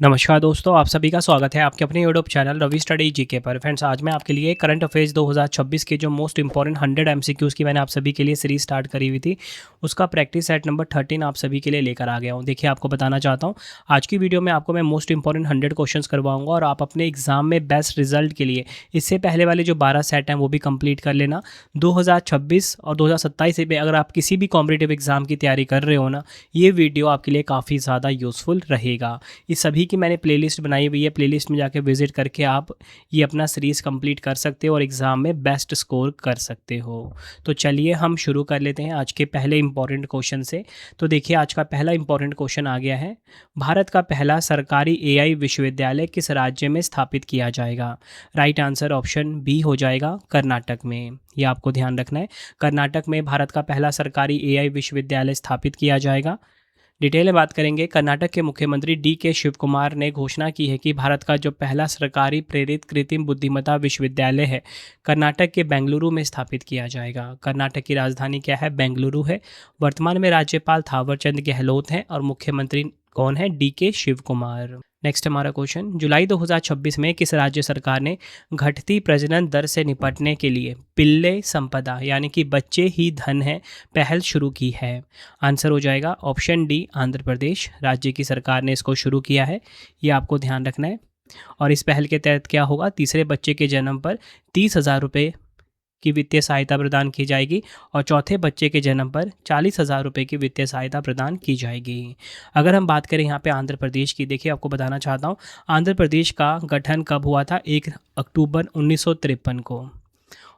नमस्कार दोस्तों, आप सभी का स्वागत है आपके अपने YouTube channel Ravi study GK पर। फ्रेंड्स, आज मैं आपके लिए करंट अफेयर्स 2026 के जो मोस्ट इंपॉर्टेंट 100 एमसीक्यूज़ की मैंने आप सभी के लिए सीरीज स्टार्ट करी हुई थी, उसका प्रैक्टिस सेट नंबर 13 आप सभी के लिए लेकर आ गया हूं। देखिए, आपको बताना चाहता हूं, आज की वीडियो में आपको मैं मोस्ट इंपॉर्टेंट 100 क्वेश्चंस करवाऊंगा और आप अपने एग्जाम में बेस्ट रिजल्ट के लिए इससे पहले वाले जो 12 सेट हैं वो भी कंप्लीट कर लेना। 2026 और 2027 में अगर आप किसी भी कॉम्पिटिटिव एग्जाम की तैयारी कर रहे हो ना, ये वीडियो आपके लिए काफ़ी ज़्यादा यूज़फुल रहेगा। इस सभी की मैंने प्लेलिस्ट बनाई हुई है, प्लेलिस्ट में जाके विजिट करके आप ये अपना सीरीज़ कंप्लीट कर सकते हो और एग्ज़ाम में बेस्ट स्कोर कर सकते हो। तो चलिए हम शुरू कर लेते हैं आज के पहले इंपॉर्टेंट क्वेश्चन से। तो देखिए, आज का पहला इंपॉर्टेंट क्वेश्चन आ गया है, भारत का पहला सरकारी एआई विश्वविद्यालय किस राज्य में स्थापित किया जाएगा? राइट आंसर ऑप्शन बी हो जाएगा, कर्नाटक में। ये आपको ध्यान रखना है, कर्नाटक में भारत का पहला सरकारी एआई विश्वविद्यालय स्थापित किया जाएगा। डिटेल में बात करेंगे, कर्नाटक के मुख्यमंत्री DK शिव कुमार ने घोषणा की है कि भारत का जो पहला सरकारी प्रेरित कृत्रिम बुद्धिमत्ता विश्वविद्यालय है, कर्नाटक के बेंगलुरु में स्थापित किया जाएगा। कर्नाटक की राजधानी क्या है? बेंगलुरु है। वर्तमान में राज्यपाल थावरचंद गहलोत हैं और मुख्यमंत्री कौन है? DK शिव कुमार। नेक्स्ट हमारा क्वेश्चन, जुलाई 2026 में किस राज्य सरकार ने घटती प्रजनन दर से निपटने के लिए पिल्ले संपदा यानी कि बच्चे ही धन है पहल शुरू की है? आंसर हो जाएगा ऑप्शन डी, आंध्र प्रदेश राज्य की सरकार ने इसको शुरू किया है। ये आपको ध्यान रखना है। और इस पहल के तहत क्या होगा? तीसरे बच्चे के जन्म पर 30,000 रुपये की वित्तीय सहायता प्रदान की जाएगी और चौथे बच्चे के जन्म पर 40,000 रुपये की वित्तीय सहायता प्रदान की जाएगी। अगर हम बात करें यहाँ पे आंध्र प्रदेश की, देखिए आपको बताना चाहता हूँ, आंध्र प्रदेश का गठन कब हुआ था? 1 अक्टूबर 1953 को।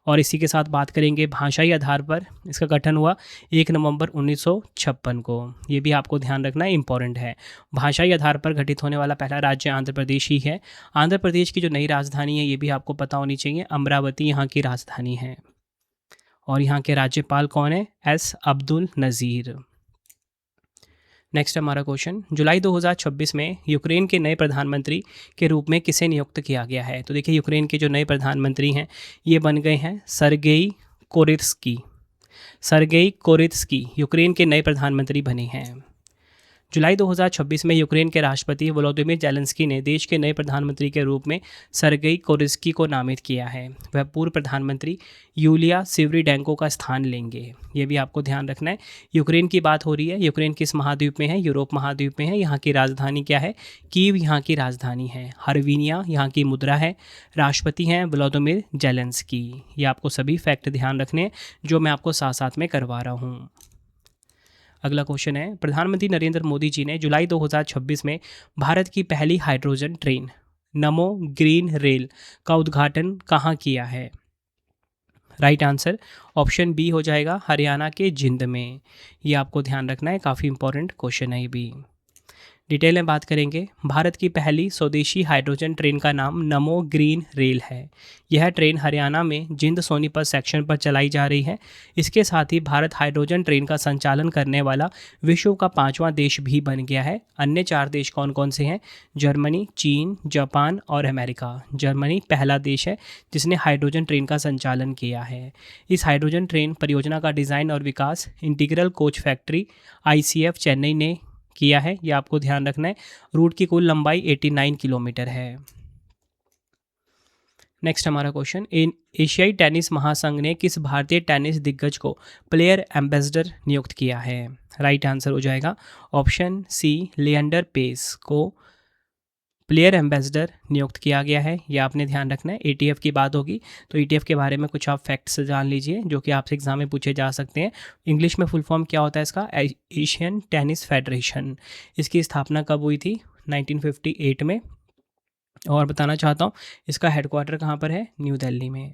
और इसी के साथ बात करेंगे भाषाई आधार पर, इसका गठन हुआ 1 नवंबर 1956 को। ये भी आपको ध्यान रखना इंपॉर्टेंट है। भाषाई आधार पर गठित होने वाला पहला राज्य आंध्र प्रदेश ही है। आंध्र प्रदेश की जो नई राजधानी है ये भी आपको पता होनी चाहिए, अमरावती यहाँ की राजधानी है। और यहाँ के राज्यपाल कौन है? S अब्दुल नज़ीर। नेक्स्ट हमारा क्वेश्चन, जुलाई 2026 में यूक्रेन के नए प्रधानमंत्री के रूप में किसे नियुक्त किया गया है? तो देखिए, यूक्रेन के जो नए प्रधानमंत्री हैं ये बन गए हैं सर्गेई कोरित्स्की। सर्गेई कोरित्स्की यूक्रेन के नए प्रधानमंत्री बने हैं। जुलाई 2026 में यूक्रेन के राष्ट्रपति वोलोदिमीर जेलेंस्की ने देश के नए प्रधानमंत्री के रूप में सर्गेई कोरित्स्की को नामित किया है। वह पूर्व प्रधानमंत्री यूलिया सिवरीडेंको का स्थान लेंगे। ये भी आपको ध्यान रखना है। यूक्रेन की बात हो रही है। यूक्रेन किस महाद्वीप में है? यूरोप महाद्वीप में है। यहाँ की राजधानी क्या है? कीव यहाँ की राजधानी है। हर्विनिया यहाँ की मुद्रा है। राष्ट्रपति हैं वोलोदिमीर जेलेंस्की। ये आपको सभी फैक्ट ध्यान रखने हैं जो मैं आपको साथ साथ में करवा रहा हूँ। अगला क्वेश्चन है, प्रधानमंत्री नरेंद्र मोदी जी ने जुलाई 2026 में भारत की पहली हाइड्रोजन ट्रेन नमो ग्रीन रेल का उद्घाटन कहाँ किया है? राइट आंसर ऑप्शन बी हो जाएगा, हरियाणा के जिंद में। ये आपको ध्यान रखना है, काफ़ी इंपॉर्टेंट क्वेश्चन है ये भी। डिटेल में बात करेंगे, भारत की पहली स्वदेशी हाइड्रोजन ट्रेन का नाम नमो ग्रीन रेल है। यह ट्रेन हरियाणा में जिंद सोनीपत सेक्शन पर चलाई जा रही है। इसके साथ ही भारत हाइड्रोजन ट्रेन का संचालन करने वाला विश्व का 5वां देश भी बन गया है। अन्य 4 देश कौन कौन से हैं? जर्मनी, चीन, जापान और अमेरिका। जर्मनी पहला देश है जिसने हाइड्रोजन ट्रेन का संचालन किया है। इस हाइड्रोजन ट्रेन परियोजना का डिज़ाइन और विकास integral coach factory ICF Chennai ने किया है। ये आपको ध्यान रखना है। रूट की कुल लंबाई 89 किलोमीटर है। नेक्स्ट हमारा क्वेश्चन, एशियाई टेनिस महासंघ ने किस भारतीय टेनिस दिग्गज को प्लेयर एम्बेसडर नियुक्त किया है? राइट आंसर हो जाएगा ऑप्शन सी, लिएंडर पेस को प्लेयर एम्बेसडर नियुक्त किया गया है। ये आपने ध्यान रखना है। ATF की बात होगी तो ATF के बारे में कुछ आप फैक्ट्स जान लीजिए जो कि आपसे एग्जाम में पूछे जा सकते हैं। इंग्लिश में फुल फॉर्म क्या होता है इसका? Asian tennis federation. इसकी स्थापना कब हुई थी? 1958 में। और बताना चाहता हूँ इसका हेडक्वार्टर कहाँ पर है? न्यू दिल्ली में।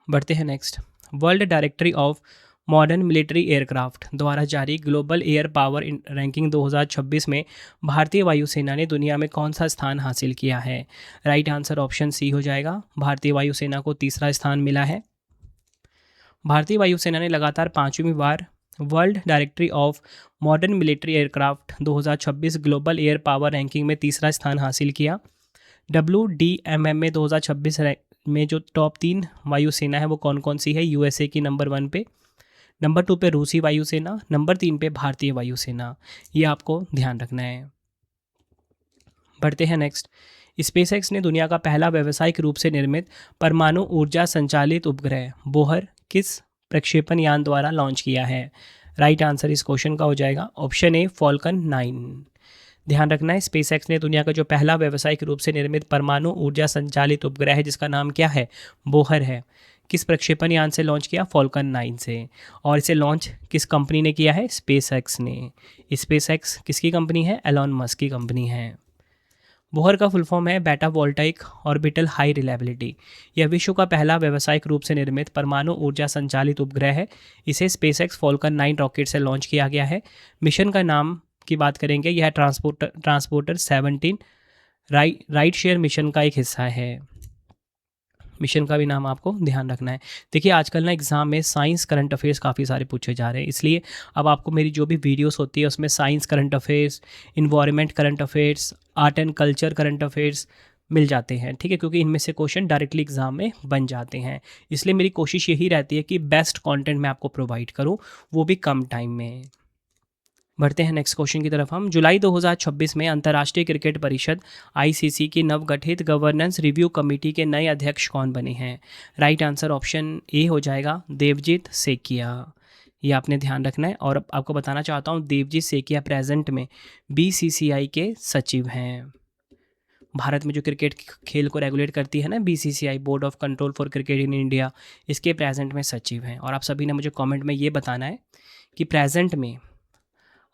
बढ़ते हैं next, world directory of modern military aircraft द्वारा जारी ग्लोबल एयर पावर रैंकिंग 2026 में भारतीय वायुसेना ने दुनिया में कौन सा स्थान हासिल किया है? राइट आंसर ऑप्शन सी हो जाएगा, भारतीय वायुसेना को तीसरा स्थान मिला है। भारतीय वायुसेना ने लगातार 5वीं बार world directory of modern military aircraft 2026 global air power ranking में तीसरा स्थान हासिल किया। WDMM में 2026 में जो टॉप 3 वायुसेना है वो कौन कौन सी है? USA की नंबर 1 पे, नंबर 2 पे रूसी वायुसेना, नंबर 3 पे भारतीय वायुसेना। ये आपको ध्यान रखना है। बढ़ते हैं नेक्स्ट। स्पेसएक्स ने दुनिया का पहला व्यावसायिक रूप से निर्मित परमाणु ऊर्जा संचालित उपग्रह बोहर किस प्रक्षेपण यान द्वारा लॉन्च किया है? राइट आंसर इस क्वेश्चन का हो जाएगा ऑप्शन ए फॉल्कन 9। ध्यान रखना है, स्पेसएक्स ने दुनिया का जो पहला व्यावसायिक रूप से निर्मित परमाणु ऊर्जा संचालित उपग्रह है जिसका नाम क्या है? बोहर है। किस प्रक्षेपण यान से लॉन्च किया? फॉल्कन 9 से। और इसे लॉन्च किस कंपनी ने किया है? स्पेसएक्स ने। स्पेसएक्स किसकी कंपनी है? एलॉन मस्क की कंपनी है। बोहर का फुल फॉर्म है बेटा वोल्टाइक ऑर्बिटल हाई रिलायबिलिटी। यह विश्व का पहला व्यावसायिक रूप से निर्मित परमाणु ऊर्जा संचालित उपग्रह है। इसे स्पेसएक्स फॉल्कन 9 रॉकेट से लॉन्च किया गया है। मिशन का नाम की बात करेंगे, यह ट्रांसपोर्टर 17 राइट शेयर मिशन का एक हिस्सा है। मिशन का भी नाम आपको ध्यान रखना है। देखिए आजकल ना एग्जाम में साइंस करंट अफेयर्स काफ़ी सारे पूछे जा रहे हैं, इसलिए अब आपको मेरी जो भी वीडियोस होती है उसमें science current affairs, environment current affairs, art and culture current affairs मिल जाते हैं, ठीक है, क्योंकि इनमें से क्वेश्चन डायरेक्टली एग्जाम में बन जाते हैं। इसलिए मेरी कोशिश यही रहती है कि बेस्ट कंटेंट मैं आपको प्रोवाइड करूं, वो भी कम टाइम में। बढ़ते हैं नेक्स्ट क्वेश्चन की तरफ हम। जुलाई 2026 में अंतर्राष्ट्रीय क्रिकेट परिषद आईसीसी की नवगठित गवर्नेंस रिव्यू कमेटी के नए अध्यक्ष कौन बने हैं? राइट आंसर ऑप्शन ए हो जाएगा देवजीत सेकिया। ये आपने ध्यान रखना है। और आपको बताना चाहता हूँ देवजीत सेकिया प्रेजेंट में बीसीसीआई के सचिव हैं। भारत में जो क्रिकेट खेल को रेगुलेट करती है ना BCCI, board of control for cricket in India, इसके प्रेजेंट में सचिव हैं। और आप सभी ने मुझे कमेंट में ये बताना है कि प्रेजेंट में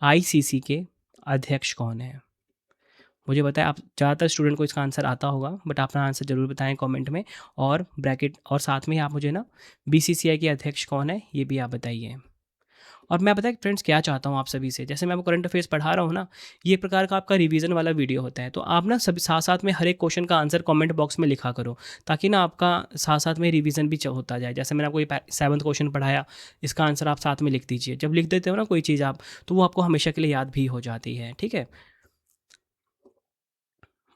आईसीसी के अध्यक्ष कौन है। मुझे बताएं, आप ज़्यादातर स्टूडेंट को इसका आंसर आता होगा, बट अपना आंसर ज़रूर बताएं कमेंट में। और ब्रैकेट और साथ में ही आप मुझे ना बीसीसीआई के अध्यक्ष कौन है ये भी आप बताइए। और मैं बताएं फ्रेंड्स क्या चाहता हूँ आप सभी से, जैसे मैं आपको करंट अफेयर्स पढ़ा रहा हूँ ना, ये एक प्रकार का आपका रिवीजन वाला वीडियो होता है, तो आप ना सभी साथ साथ में हर एक क्वेश्चन का आंसर कमेंट बॉक्स में लिखा करो, ताकि ना आपका साथ साथ में रिवीजन भी होता जाए। जैसे मैंने आपको ये 7th क्वेश्चन पढ़ाया, इसका आंसर आप साथ में लिख दीजिए। जब लिख देते हो ना कोई चीज़ आप, तो वो आपको हमेशा के लिए याद भी हो जाती है, ठीक है।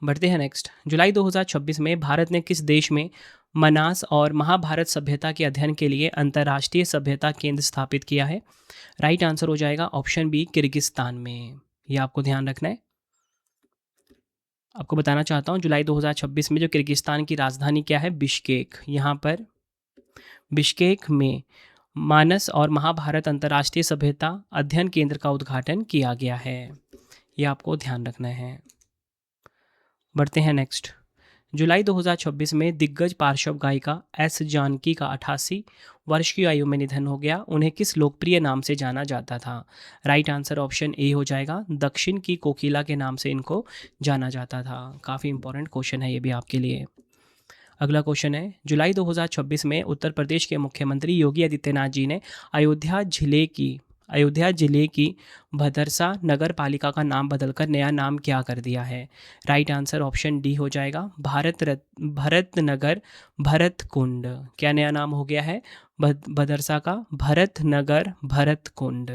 बढ़ते हैं नेक्स्ट। जुलाई 2026 में भारत ने किस देश में मनास और महाभारत सभ्यता के अध्ययन के लिए अंतर्राष्ट्रीय सभ्यता केंद्र स्थापित किया है? राइट आंसर हो जाएगा ऑप्शन बी किर्गिस्तान में। ये आपको ध्यान रखना है। आपको बताना चाहता हूँ जुलाई 2026 में जो किर्गिस्तान की राजधानी क्या है? बिश्केक। यहाँ पर बिश्केक में मानस और महाभारत अंतर्राष्ट्रीय सभ्यता अध्ययन केंद्र का उद्घाटन किया गया है। ये आपको ध्यान रखना है। बढ़ते हैं नेक्स्ट। जुलाई 2026 में दिग्गज पार्श्व गायिका एस जानकी का 88 वर्ष की आयु में निधन हो गया। उन्हें किस लोकप्रिय नाम से जाना जाता था? राइट आंसर ऑप्शन ए हो जाएगा दक्षिण की कोकिला के नाम से इनको जाना जाता था। काफ़ी इंपॉर्टेंट क्वेश्चन है ये भी आपके लिए। अगला क्वेश्चन है, जुलाई 2026 में उत्तर प्रदेश के मुख्यमंत्री योगी आदित्यनाथ जी ने अयोध्या जिले की भदरसा नगर पालिका का नाम बदलकर नया नाम क्या कर दिया है? राइट आंसर ऑप्शन डी हो जाएगा भरत नगर भरत कुंड। क्या नया नाम हो गया है भदरसा का? भरत नगर भरत कुंड।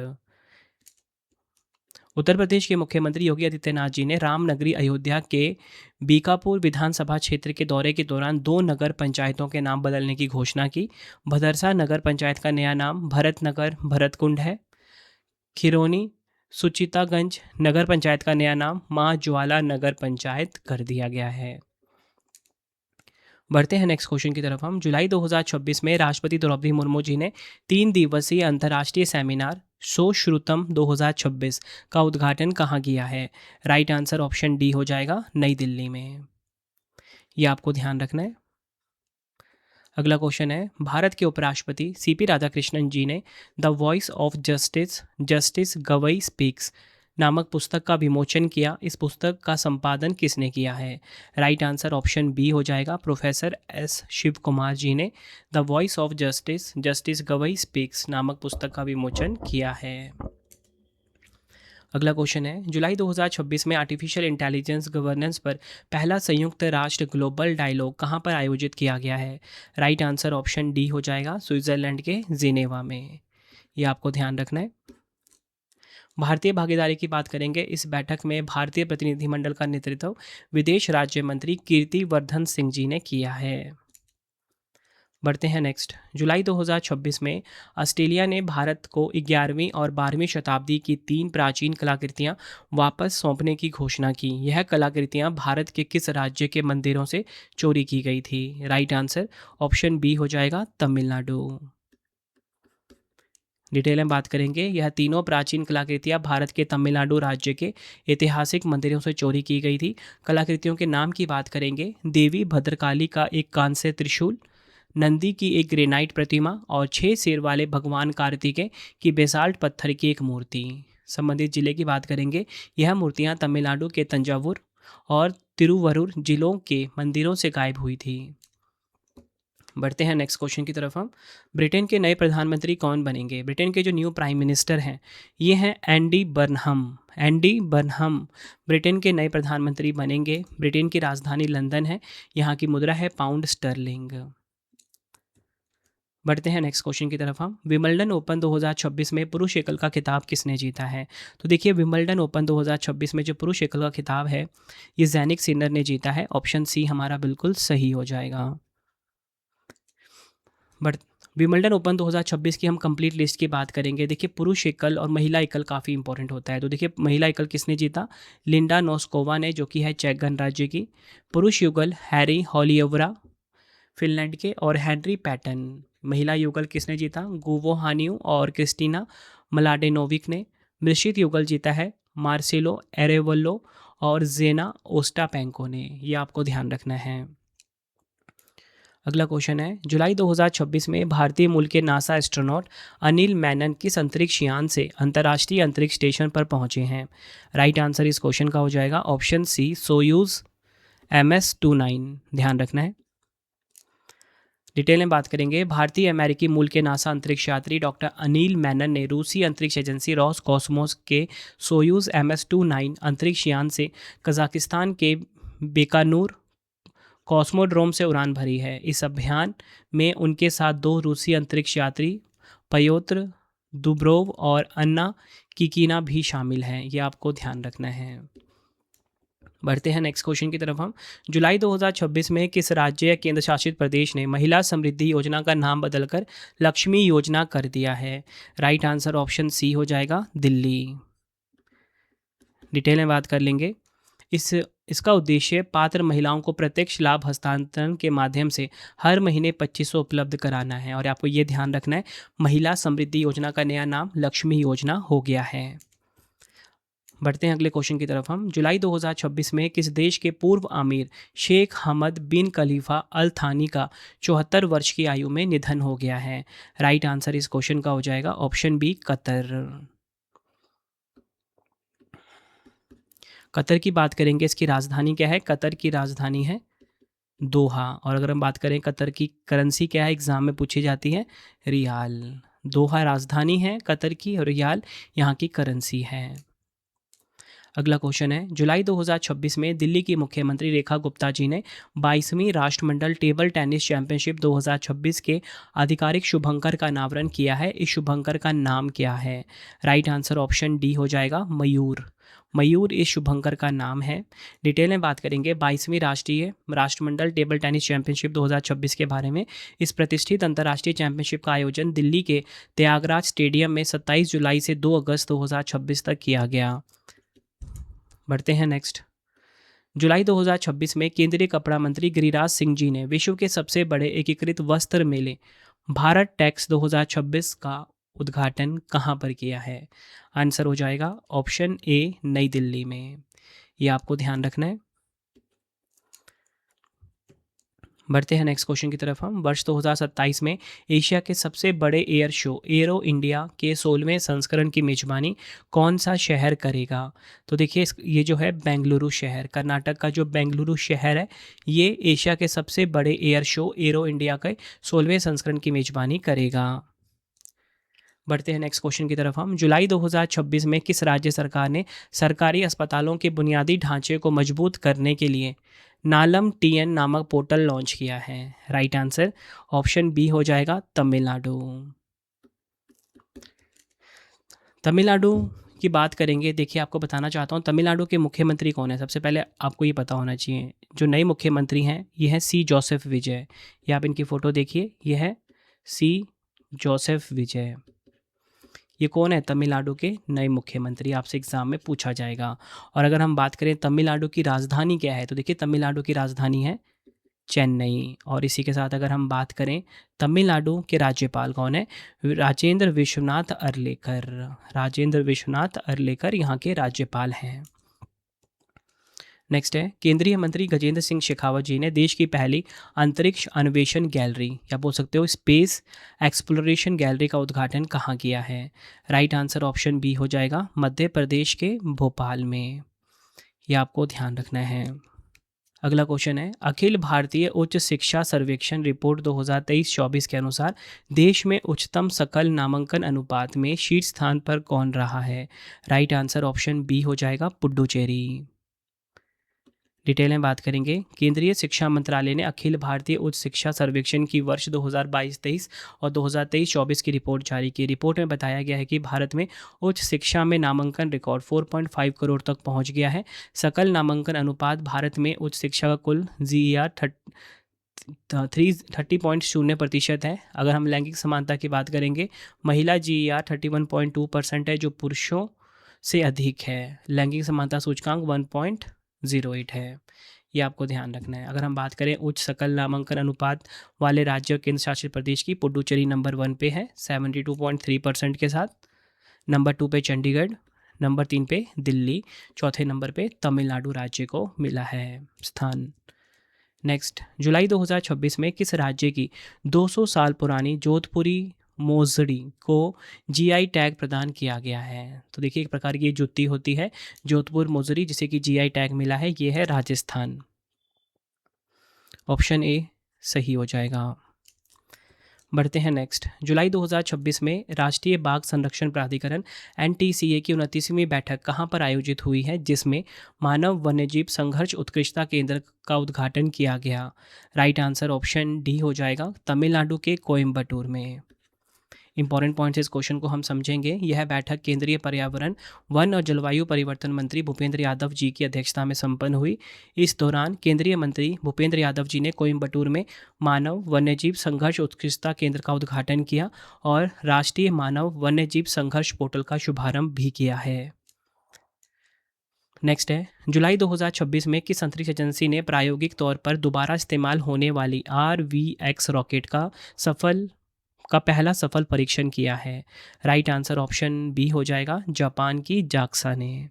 उत्तर प्रदेश के मुख्यमंत्री योगी आदित्यनाथ जी ने रामनगरी अयोध्या के बीकापुर विधानसभा क्षेत्र के दौरे के दौरान 2 नगर पंचायतों के नाम बदलने की घोषणा की। भदरसा नगर पंचायत का नया नाम भरत नगर भरतकुंड है। खिरोनी सुचितागंज नगर पंचायत का नया नाम माँ ज्वाला नगर पंचायत कर दिया गया है। बढ़ते हैं नेक्स्ट क्वेश्चन की तरफ हम। जुलाई 2026 में राष्ट्रपति द्रौपदी मुर्मू जी ने 3 दिवसीय अंतर्राष्ट्रीय सेमिनार सुश्रुतम 2026 का उद्घाटन कहाँ किया है? राइट आंसर ऑप्शन डी हो जाएगा नई दिल्ली में। ये आपको ध्यान रखना है। अगला क्वेश्चन है, भारत के उपराष्ट्रपति सीपी राधाकृष्णन जी ने the voice of justice Gavai speaks नामक पुस्तक का विमोचन किया। इस पुस्तक का संपादन किसने किया है? राइट आंसर ऑप्शन बी हो जाएगा प्रोफेसर एस शिव कुमार जी ने the voice of justice Gavai speaks नामक पुस्तक का विमोचन किया है। अगला क्वेश्चन है, जुलाई 2026 में आर्टिफिशियल इंटेलिजेंस गवर्नेंस पर पहला संयुक्त राष्ट्र ग्लोबल डायलॉग कहाँ पर आयोजित किया गया है? राइट आंसर ऑप्शन डी हो जाएगा स्विट्जरलैंड के जिनेवा में। ये आपको ध्यान रखना है। भारतीय भागीदारी की बात करेंगे। इस बैठक में भारतीय प्रतिनिधिमंडल का नेतृत्व विदेश राज्य मंत्री कीर्ति वर्धन सिंह जी ने किया है। बढ़ते हैं नेक्स्ट। जुलाई 2026 में ऑस्ट्रेलिया ने भारत को 11वीं और 12वीं शताब्दी की 3 प्राचीन कलाकृतियां वापस सौंपने की घोषणा की। यह कलाकृतियां भारत के किस राज्य के मंदिरों से चोरी की गई थी? राइट आंसर ऑप्शन बी हो जाएगा तमिलनाडु। डिटेल में बात करेंगे। यह तीनों प्राचीन कलाकृतियां भारत के तमिलनाडु राज्य के ऐतिहासिक मंदिरों से चोरी की गई थी। कलाकृतियों के नाम की बात करेंगे। देवी भद्रकाली का एक कांस्य त्रिशूल, नंदी की एक ग्रेनाइट प्रतिमा और 6 सिर वाले भगवान कार्तिकेय की बेसाल्ट पत्थर की एक मूर्ति। संबंधित जिले की बात करेंगे। यह मूर्तियां तमिलनाडु के तंजावुर और तिरुवरुर जिलों के मंदिरों से गायब हुई थी। बढ़ते हैं नेक्स्ट क्वेश्चन की तरफ हम। ब्रिटेन के नए प्रधानमंत्री कौन बनेंगे? ब्रिटेन के जो न्यू प्राइम मिनिस्टर हैं ये हैं Andy Burnham. Andy Burnham Britain के नए प्रधानमंत्री बनेंगे। ब्रिटेन की राजधानी लंदन है। यहाँ की मुद्रा है पाउंड स्टर्लिंग। बढ़ते हैं नेक्स्ट क्वेश्चन की तरफ हम। विंबलडन ओपन 2026 में पुरुष एकल का खिताब किसने जीता है? तो देखिए विंबलडन ओपन 2026 में जो पुरुष एकल का खिताब है ये ज़ैनिक सिनर ने जीता है। ऑप्शन सी हमारा बिल्कुल सही हो जाएगा। बट विंबलडन ओपन 2026 की हम कंप्लीट लिस्ट की बात करेंगे। देखिए पुरुष एकल और महिला एकल काफ़ी इंपॉर्टेंट होता है। तो देखिए महिला एकल किसने जीता? लिंडा नोस्कोवा ने, जो कि है चेक गणराज्य की। पुरुष युगल हैरी हॉलियोवरा फिनलैंड के और हेनरी पैटन। महिला युगल किसने जीता? गुवो हानियू और क्रिस्टीना मलाडेनोविक ने। मिश्रित युगल जीता है मार्सेलो एरेवल्लो और जेना ओस्टापेंको ने। ये आपको ध्यान रखना है। अगला क्वेश्चन है। जुलाई 2026 में भारतीय मूल के नासा एस्ट्रोनॉट अनिल मेनन किस अंतरिक्ष यान से अंतर्राष्ट्रीय अंतरिक्ष स्टेशन पर पहुंचे हैं? राइट आंसर इस क्वेश्चन का हो जाएगा ऑप्शन सी सोयूज MS-29। ध्यान रखना है। डिटेल में बात करेंगे। भारतीय अमेरिकी मूल के नासा अंतरिक्ष यात्री डॉक्टर अनिल मेनन ने रूसी अंतरिक्ष एजेंसी रॉस कॉस्मोस के सोयूज MS-29 अंतरिक्ष यान से कजाकिस्तान के बेकानूर कॉस्मोड्रोम से उड़ान भरी है। इस अभियान में उनके साथ 2 रूसी अंतरिक्ष यात्री पयोत्र दुब्रोव और अन्ना किकीना भी शामिल हैं। ये आपको ध्यान रखना है। बढ़ते हैं नेक्स्ट क्वेश्चन की तरफ हम। जुलाई 2026 में किस राज्य या केंद्र शासित प्रदेश ने महिला समृद्धि योजना का नाम बदलकर लक्ष्मी योजना कर दिया है? राइट आंसर ऑप्शन सी हो जाएगा दिल्ली। डिटेल में बात कर लेंगे। इसका उद्देश्य पात्र महिलाओं को प्रत्यक्ष लाभ हस्तांतरण के माध्यम से हर महीने 2500 उपलब्ध कराना है। और आपको ये ध्यान रखना है महिला समृद्धि योजना का नया नाम लक्ष्मी योजना हो गया है। बढ़ते हैं अगले क्वेश्चन की तरफ हम। जुलाई 2026 में किस देश के पूर्व आमिर शेख हमद बिन खलीफा अल थानी का 74 वर्ष की आयु में निधन हो गया है? राइट आंसर इस क्वेश्चन का हो जाएगा ऑप्शन बी कतर। कतर की बात करेंगे। इसकी राजधानी क्या है? कतर की राजधानी है दोहा। और अगर हम बात करें कतर की करेंसी क्या है, एग्जाम में पूछी जाती है रियाल। दोहा राजधानी है कतर की और रियाल यहाँ की करेंसी है। अगला क्वेश्चन है। जुलाई 2026 में दिल्ली की मुख्यमंत्री रेखा गुप्ता जी ने 22वीं राष्ट्रमंडल टेबल टेनिस चैंपियनशिप 2026 के आधिकारिक शुभंकर का अनावरण किया है। इस शुभंकर का नाम क्या है? राइट आंसर ऑप्शन डी हो जाएगा मयूर। मयूर इस शुभंकर का नाम है। डिटेल में बात करेंगे 22वीं राष्ट्रमंडल टेबल टेनिस चैंपियनशिप 2026 के बारे में। इस प्रतिष्ठित अंतर्राष्ट्रीय चैंपियनशिप का आयोजन दिल्ली के त्यागराज स्टेडियम में 27 जुलाई से 2 अगस्त 2026 तक किया गया। बढ़ते हैं नेक्स्ट। जुलाई 2026 में केंद्रीय कपड़ा मंत्री गिरिराज सिंह जी ने विश्व के सबसे बड़े एकीकृत वस्त्र मेले भारत टेक्स 2026 का उद्घाटन कहाँ पर किया है? आंसर हो जाएगा ऑप्शन ए नई दिल्ली में। ये आपको ध्यान रखना है। बढ़ते हैं नेक्स्ट क्वेश्चन की तरफ हम। वर्ष 2027 में एशिया के सबसे बड़े एयर शो एरो इंडिया के 16वें संस्करण की मेजबानी कौन सा शहर करेगा? तो देखिए ये जो है बेंगलुरु शहर, कर्नाटक का जो बेंगलुरु शहर है ये एशिया के सबसे बड़े एयर शो एरो इंडिया के 16वें संस्करण की मेजबानी करेगा। बढ़ते हैं नेक्स्ट क्वेश्चन की तरफ हम। जुलाई 2026 में किस राज्य सरकार ने सरकारी अस्पतालों के बुनियादी ढांचे को मजबूत करने के लिए नालम TN नामक पोर्टल लॉन्च किया है? राइट आंसर ऑप्शन बी हो जाएगा तमिलनाडु। तमिलनाडु की बात करेंगे, देखिए आपको बताना चाहता हूँ तमिलनाडु के मुख्यमंत्री कौन है। सबसे पहले आपको ये पता होना चाहिए, जो नए मुख्यमंत्री हैं ये हैं सी जोसेफ विजय। ये आप इनकी फ़ोटो देखिए, ये है सी जोसेफ विजय। ये कौन है? तमिलनाडु के नए मुख्यमंत्री, आपसे एग्जाम में पूछा जाएगा। और अगर हम बात करें तमिलनाडु की राजधानी क्या है, तो देखिए तमिलनाडु की राजधानी है चेन्नई। और इसी के साथ अगर हम बात करें तमिलनाडु के राज्यपाल कौन है, राजेंद्र विश्वनाथ अरलेकर। राजेंद्र विश्वनाथ अरलेकर यहाँ के राज्यपाल हैं। नेक्स्ट है, केंद्रीय मंत्री गजेंद्र सिंह शेखावत जी ने देश की पहली अंतरिक्ष अन्वेषण गैलरी या बोल सकते हो स्पेस एक्सप्लोरेशन गैलरी का उद्घाटन कहाँ किया है। राइट आंसर ऑप्शन बी हो जाएगा, मध्य प्रदेश के भोपाल में। यह आपको ध्यान रखना है। अगला क्वेश्चन है, अखिल भारतीय उच्च शिक्षा सर्वेक्षण रिपोर्ट 2023-24 के अनुसार देश में उच्चतम सकल नामांकन अनुपात में शीर्ष स्थान पर कौन रहा है। राइट आंसर ऑप्शन बी हो जाएगा, पुडुचेरी। डिटेल में बात करेंगे, केंद्रीय शिक्षा मंत्रालय ने अखिल भारतीय उच्च शिक्षा सर्वेक्षण की वर्ष 2022-23 और 2023-24 की रिपोर्ट जारी की। रिपोर्ट में बताया गया है कि भारत में उच्च शिक्षा में नामांकन रिकॉर्ड 4.5 करोड़ तक पहुंच गया है। सकल नामांकन अनुपात भारत में उच्च शिक्षा का कुल GER 30.0% है। अगर हम लैंगिक समानता की बात करेंगे, महिला GER 31.2% है, जो पुरुषों से अधिक है। लैंगिक समानता सूचकांक 1.08 है। ये आपको ध्यान रखना है। अगर हम बात करें उच्च सकल नामांकन अनुपात वाले राज्य और केंद्र शासित प्रदेश की, पुडुचेरी नंबर 1 पे है 72.3% के साथ। नंबर 2 पे चंडीगढ़, नंबर 3 पे दिल्ली, चौथे नंबर पे तमिलनाडु राज्य को मिला है स्थान। नेक्स्ट, जुलाई 2026 में किस राज्य की 200 साल पुरानी जोधपुरी मोजड़ी को GI टैग प्रदान किया गया है। तो देखिए, एक प्रकार की जुत्ती होती है जोधपुर मोजड़ी, जिसे कि GI टैग मिला है, ये है राजस्थान। ऑप्शन ए सही हो जाएगा। बढ़ते हैं नेक्स्ट, जुलाई 2026 में राष्ट्रीय बाघ संरक्षण प्राधिकरण NTCA की 29वीं बैठक कहाँ पर आयोजित हुई है, जिसमें मानव वन्यजीव संघर्ष उत्कृष्टता केंद्र का उद्घाटन किया गया। राइट आंसर ऑप्शन डी हो जाएगा, तमिलनाडु के कोयम्बटूर में। इंपॉर्टेंट पॉइंट्स इस क्वेश्चन को हम समझेंगे। यह बैठक केंद्रीय पर्यावरण, वन और जलवायु परिवर्तन मंत्री भूपेंद्र यादव जी की अध्यक्षता में संपन्न हुई। इस दौरान केंद्रीय मंत्री भूपेंद्र यादव जी ने कोयम्बटूर में मानव वन्यजीव संघर्ष उत्कृष्टता केंद्र का उद्घाटन किया और राष्ट्रीय मानव वन्यजीव संघर्ष पोर्टल का शुभारंभ भी किया है। नेक्स्ट है, जुलाई 2026 में किस अंतरिक्ष एजेंसी ने प्रायोगिक तौर पर दोबारा इस्तेमाल होने वाली RVX रॉकेट का पहला सफल परीक्षण किया है। राइट आंसर ऑप्शन बी हो जाएगा, जापान की जाक्सा ने।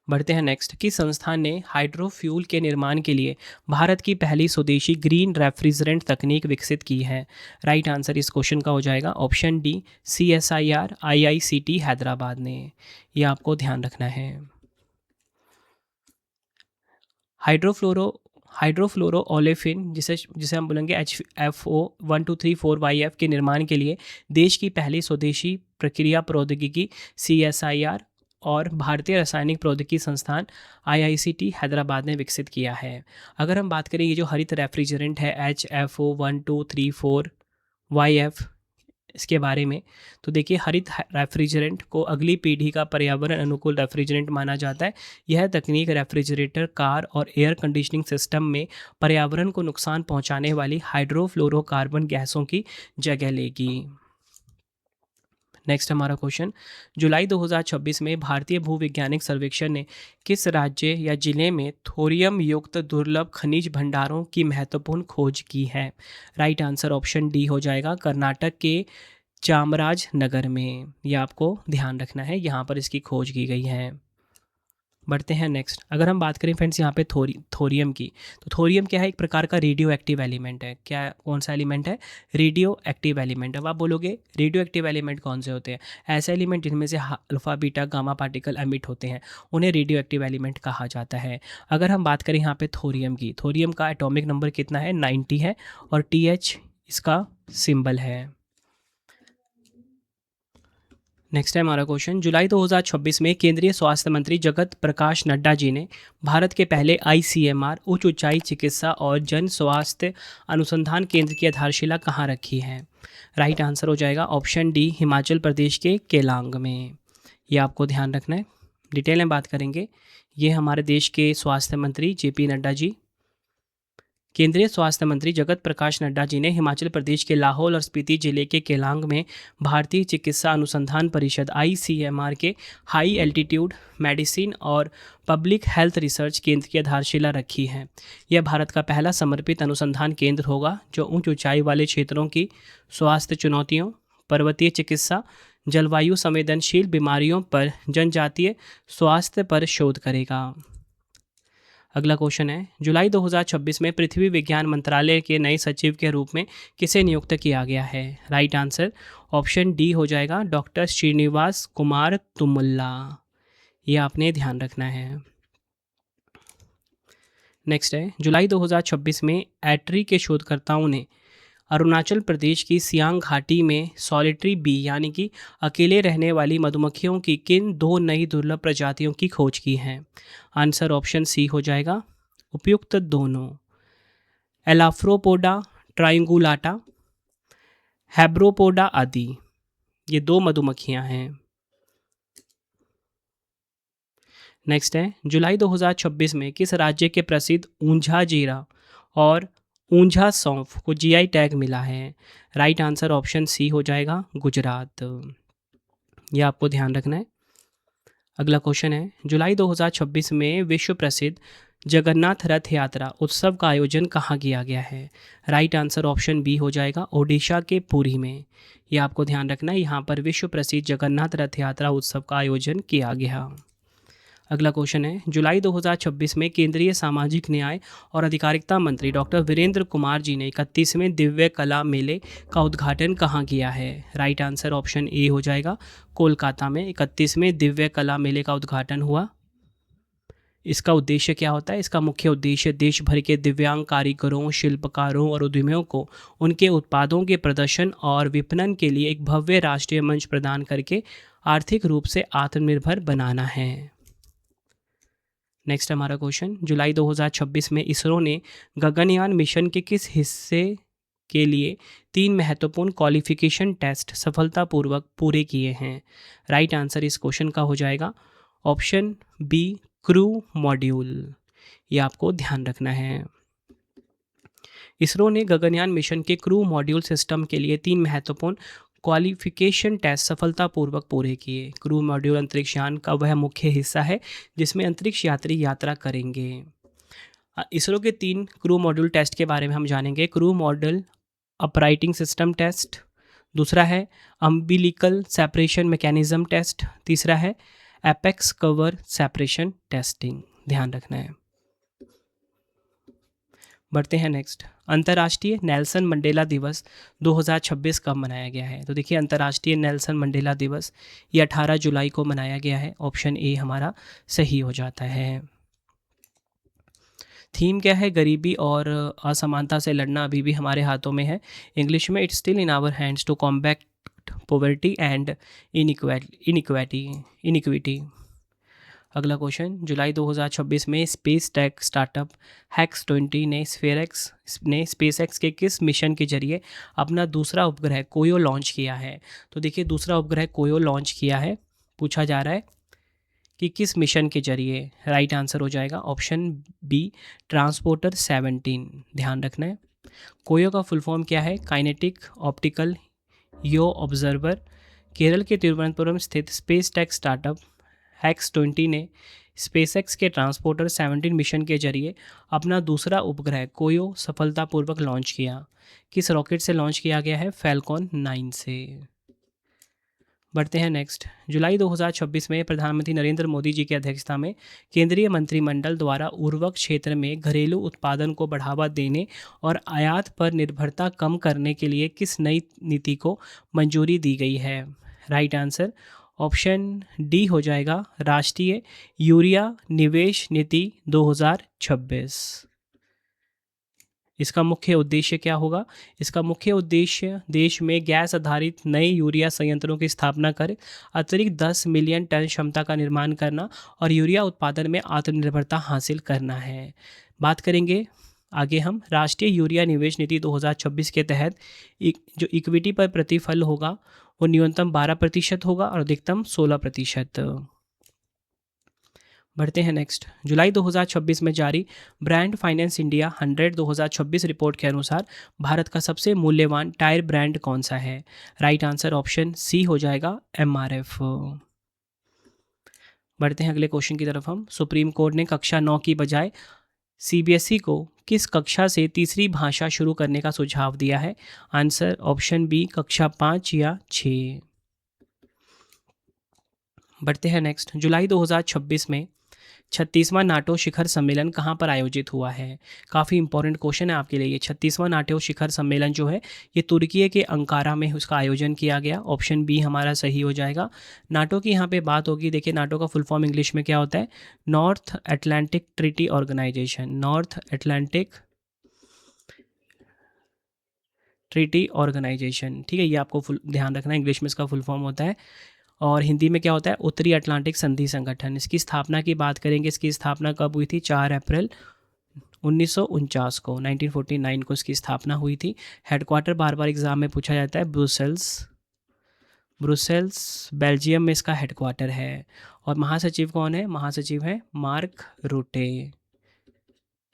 बढ़ते हैं नेक्स्ट, किस संस्थान ने हाइड्रोफ्यूल के निर्माण के लिए भारत की पहली स्वदेशी ग्रीन रेफ्रिजरेंट तकनीक विकसित की है। राइट आंसर इस क्वेश्चन का हो जाएगा option D, CSIR IICT Hyderabad ने। यह आपको ध्यान रखना है। हाइड्रोफ्लोरो ओलेफिन, जिसे हम बोलेंगे HFO 1234YF के निर्माण के लिए देश की पहली स्वदेशी प्रक्रिया प्रौद्योगिकी CSIR और भारतीय रासायनिक प्रौद्योगिकी संस्थान IICT हैदराबाद ने विकसित किया है। अगर हम बात करें ये जो हरित रेफ्रिजरेंट है HFO 1234YF, इसके बारे में, तो देखिए हरित रेफ्रिजरेंट को अगली पीढ़ी का पर्यावरण अनुकूल रेफ्रिजरेंट माना जाता है। यह तकनीक रेफ्रिजरेटर, कार और एयर कंडीशनिंग सिस्टम में पर्यावरण को नुकसान पहुंचाने वाली हाइड्रोफ्लोरोकार्बन गैसों की जगह लेगी। नेक्स्ट हमारा क्वेश्चन, जुलाई 2026 में भारतीय भूवैज्ञानिक सर्वेक्षण ने किस राज्य या जिले में थोरियम युक्त दुर्लभ खनिज भंडारों की महत्वपूर्ण खोज की है। राइट आंसर ऑप्शन डी हो जाएगा, कर्नाटक के चामराजनगर में। यह आपको ध्यान रखना है, यहाँ पर इसकी खोज की गई है। बढ़ते हैं नेक्स्ट, अगर हम बात करें फ्रेंड्स यहाँ पे थोरियम की, तो थोरियम क्या है, एक प्रकार का रेडियो एक्टिव एलिमेंट है। क्या कौन सा एलिमेंट है? Radio active element. अब आप बोलोगे रेडियो एक्टिव एलिमेंट कौन से होते हैं? ऐसे एलिमेंट जिनमें से alpha beta gamma particle emit होते हैं, उन्हें रेडियो एक्टिव एलिमेंट कहा जाता है। अगर हम बात करें यहाँ पे थोरियम की, थोरियम का एटॉमिक नंबर कितना है? 90 है और TH इसका सिंबल है। नेक्स्ट है हमारा क्वेश्चन। जुलाई 2026 में केंद्रीय स्वास्थ्य मंत्री जगत प्रकाश नड्डा जी ने भारत के पहले आईसीएमआर उच्च ऊंचाई चिकित्सा और जन स्वास्थ्य अनुसंधान केंद्र की आधारशिला कहाँ रखी है? राइट आंसर हो जाएगा ऑप्शन डी, हिमाचल प्रदेश के केलांग में। ये आपको ध्यान रखना है, डिटेल में बात करेंगे। ये हमारे देश के स्वास्थ्य मंत्री जेपी नड्डा जी, केंद्रीय स्वास्थ्य मंत्री जगत प्रकाश नड्डा जी ने हिमाचल प्रदेश के लाहौल और स्पीति जिले के केलांग में भारतीय चिकित्सा अनुसंधान परिषद आईसीएमआर के हाई एल्टीट्यूड मेडिसिन और पब्लिक हेल्थ रिसर्च केंद्र की आधारशिला रखी है। यह भारत का पहला समर्पित अनुसंधान केंद्र होगा जो उच्च ऊंचाई वाले क्षेत्रों की स्वास्थ्य चुनौतियों, पर्वतीय चिकित्सा, जलवायु संवेदनशील बीमारियों पर जनजातीय स्वास्थ्य पर शोध करेगा। अगला क्वेश्चन है, जुलाई 2026 में पृथ्वी विज्ञान मंत्रालय के नए सचिव के रूप में किसे नियुक्त किया गया है? राइट आंसर ऑप्शन डी हो जाएगा, डॉक्टर श्रीनिवास कुमार तुमुल्ला। ये आपने ध्यान रखना है। नेक्स्ट है, जुलाई 2026 में एट्री के शोधकर्ताओं ने अरुणाचल प्रदेश की सियांग घाटी में सॉलिटरी बी यानी कि अकेले रहने वाली मधुमक्खियों की किन 2 नई दुर्लभ प्रजातियों की खोज की है? आंसर ऑप्शन सी हो जाएगा, उपयुक्त दोनों। एलाफ्रोपोडा ट्राइंगुलाटा, हैब्रोपोडा आदि, ये 2 मधुमक्खियां हैं। नेक्स्ट है, जुलाई 2026 में किस राज्य के प्रसिद्ध ऊंझा जीरा और ऊंझा सौंफ को जीआई टैग मिला है? राइट आंसर ऑप्शन सी हो जाएगा, गुजरात। यह आपको ध्यान रखना है। अगला क्वेश्चन है, जुलाई 2026 में विश्व प्रसिद्ध जगन्नाथ रथ यात्रा उत्सव का आयोजन कहाँ किया गया है? राइट आंसर ऑप्शन बी हो जाएगा, ओडिशा के पुरी में। यह आपको ध्यान रखना है, यहाँ पर विश्व प्रसिद्ध जगन्नाथ रथ यात्रा उत्सव का आयोजन किया गया। अगला क्वेश्चन है, जुलाई 2026 में केंद्रीय सामाजिक न्याय और अधिकारिता मंत्री डॉक्टर वीरेंद्र कुमार जी ने 31वें दिव्य कला मेले का उद्घाटन कहाँ किया है? राइट आंसर ऑप्शन ए हो जाएगा, कोलकाता में 31वें दिव्य कला मेले का उद्घाटन हुआ। इसका उद्देश्य क्या होता है? इसका मुख्य उद्देश्य देश भर के दिव्यांग कारीगरों, शिल्पकारों और उद्यमियों को उनके उत्पादों के प्रदर्शन और विपणन के लिए एक भव्य राष्ट्रीय मंच प्रदान करके आर्थिक रूप से आत्मनिर्भर बनाना है। नेक्स्ट हमारा क्वेश्चन, जुलाई 2026 में इसरो ने गगनयान मिशन के किस हिस्से के लिए 3 महत्वपूर्ण क्वालिफिकेशन टेस्ट सफलतापूर्वक पूरे किए हैं? राइट आंसर इस क्वेश्चन का हो जाएगा ऑप्शन बी, क्रू मॉड्यूल। ये आपको ध्यान रखना है। इसरो ने गगनयान मिशन के क्रू मॉड्यूल सिस्टम के लिए 3 महत्वपूर्ण क्वालिफिकेशन टेस्ट सफलतापूर्वक पूरे किए। क्रू मॉड्यूल अंतरिक्ष यान का वह मुख्य हिस्सा है जिसमें अंतरिक्ष यात्री यात्रा करेंगे। इसरो के 3 क्रू मॉड्यूल टेस्ट के बारे में हम जानेंगे। Crew module operating system test, दूसरा है अम्बिलिकल सेपरेशन मैकेनिज्म टेस्ट, तीसरा है एपेक्स कवर सेपरेशन टेस्टिंग। ध्यान रखना है। बढ़ते हैं नेक्स्ट, अंतर्राष्ट्रीय नेल्सन मंडेला दिवस 2026 कब मनाया गया है? तो देखिए, अंतर्राष्ट्रीय नेल्सन मंडेला दिवस ये 18 जुलाई को मनाया गया है। ऑप्शन ए हमारा सही हो जाता है। थीम क्या है? गरीबी और असमानता से लड़ना अभी भी हमारे हाथों में है। इंग्लिश में it's still in our hands to combat poverty and inequity. अगला क्वेश्चन, जुलाई 2026 में स्पेस टेक स्टार्टअप हैक्स20 ने स्पेसएक्स के किस मिशन के जरिए अपना दूसरा उपग्रह कोयो लॉन्च किया है? तो देखिए, दूसरा उपग्रह कोयो लॉन्च किया है। पूछा जा रहा है कि किस मिशन के जरिए। राइट आंसर हो जाएगा ऑप्शन बी, ट्रांसपोर्टर 17। ध्यान रखना है। कोयो का फुल फॉर्म क्या है? काइनेटिक ऑप्टिकल यो ऑब्जर्वर। केरल के तिरुवनंतपुरम स्थित स्पेस टेक स्टार्टअप हैक्स20 ने स्पेसएक्स के ट्रांसपोर्टर 17 मिशन के जरिए अपना दूसरा उपग्रह कोयो सफलतापूर्वक लॉन्च किया। किस रॉकेट से लॉन्च किया गया है? फैल्कॉन 9 से। बढ़ते हैं नेक्स्ट, जुलाई 2026 में प्रधानमंत्री नरेंद्र मोदी जी की अध्यक्षता में केंद्रीय मंत्रिमंडल द्वारा उर्वरक क्षेत्र में घरेलू उत्पादन को बढ़ावा देने और आयात पर निर्भरता कम करने के लिए किस नई नीति को मंजूरी दी गई है? राइट आंसर ऑप्शन डी हो जाएगा, राष्ट्रीय यूरिया निवेश नीति 2026। इसका मुख्य उद्देश्य क्या होगा? इसका मुख्य उद्देश्य देश में गैस आधारित नए यूरिया संयंत्रों की स्थापना कर अतिरिक्त 10 मिलियन टन क्षमता का निर्माण करना और यूरिया उत्पादन में आत्मनिर्भरता हासिल करना है। बात करेंगे आगे हम राष्ट्रीय यूरिया निवेश नीति 2026 के तहत जो इक्विटी पर प्रतिफल होगा वो न्यूनतम 12% होगा और अधिकतम 16%। बढ़ते हैं नेक्स्ट। जुलाई 2026 में जारी ब्रांड फाइनेंस इंडिया 100 2026 रिपोर्ट के अनुसार भारत का सबसे मूल्यवान टायर ब्रांड कौन सा है? राइट आंसर ऑप्शन सी हो जाएगा MRF। बढ़ते हैं अगले क्वेश्चन की तरफ हम। सुप्रीम कोर्ट ने कक्षा 9 की बजाय CBSE को किस कक्षा से तीसरी भाषा शुरू करने का सुझाव दिया है? आंसर ऑप्शन बी कक्षा 5 या 6। बढ़ते हैं नेक्स्ट। जुलाई 2026 में 36वां नाटो शिखर सम्मेलन कहाँ पर आयोजित हुआ है? काफ़ी इंपॉर्टेंट क्वेश्चन है आपके लिए ये। 36वां नाटो शिखर सम्मेलन जो है ये तुर्की के अंकारा में उसका आयोजन किया गया। ऑप्शन बी हमारा सही हो जाएगा। नाटो की यहाँ पे बात होगी। देखिए नाटो का फुल फॉर्म इंग्लिश में क्या होता है? North Atlantic Treaty Organization. North Atlantic Treaty Organization, ठीक है, ये आपको फुल ध्यान रखना है। इंग्लिश में इसका फुल फॉर्म होता है और हिंदी में क्या होता है? उत्तरी अटलांटिक संधि संगठन। इसकी स्थापना की बात करेंगे। इसकी स्थापना कब हुई थी? 4 अप्रैल 1949 को, 1949 को इसकी स्थापना हुई थी। हेडक्वार्टर बार बार एग्जाम में पूछा जाता है, ब्रुसेल्स बेल्जियम में इसका हेडक्वार्टर है। और महासचिव कौन है? महासचिव है मार्क रूटे।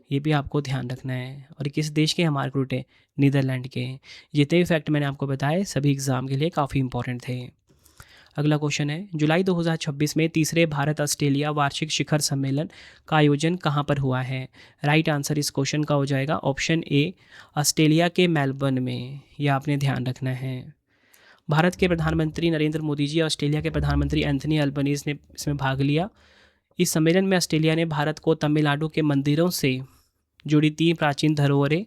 ये भी आपको ध्यान रखना है। और किस देश के हैं मार्क रूटे? नीदरलैंड के। जितने भी फैक्ट मैंने आपको बताए सभी एग्जाम के लिए काफ़ी इंपॉर्टेंट थे। अगला क्वेश्चन है, जुलाई 2026 में तीसरे भारत ऑस्ट्रेलिया वार्षिक शिखर सम्मेलन का आयोजन कहाँ पर हुआ है? राइट आंसर इस क्वेश्चन का हो जाएगा ऑप्शन ए ऑस्ट्रेलिया के मेलबर्न में। यह आपने ध्यान रखना है। भारत के प्रधानमंत्री नरेंद्र मोदी जी, ऑस्ट्रेलिया के प्रधानमंत्री एंथनी अल्बनीज ने इसमें भाग लिया। इस सम्मेलन में ऑस्ट्रेलिया ने भारत को तमिलनाडु के मंदिरों से जुड़ी 3 प्राचीन धरोहरें,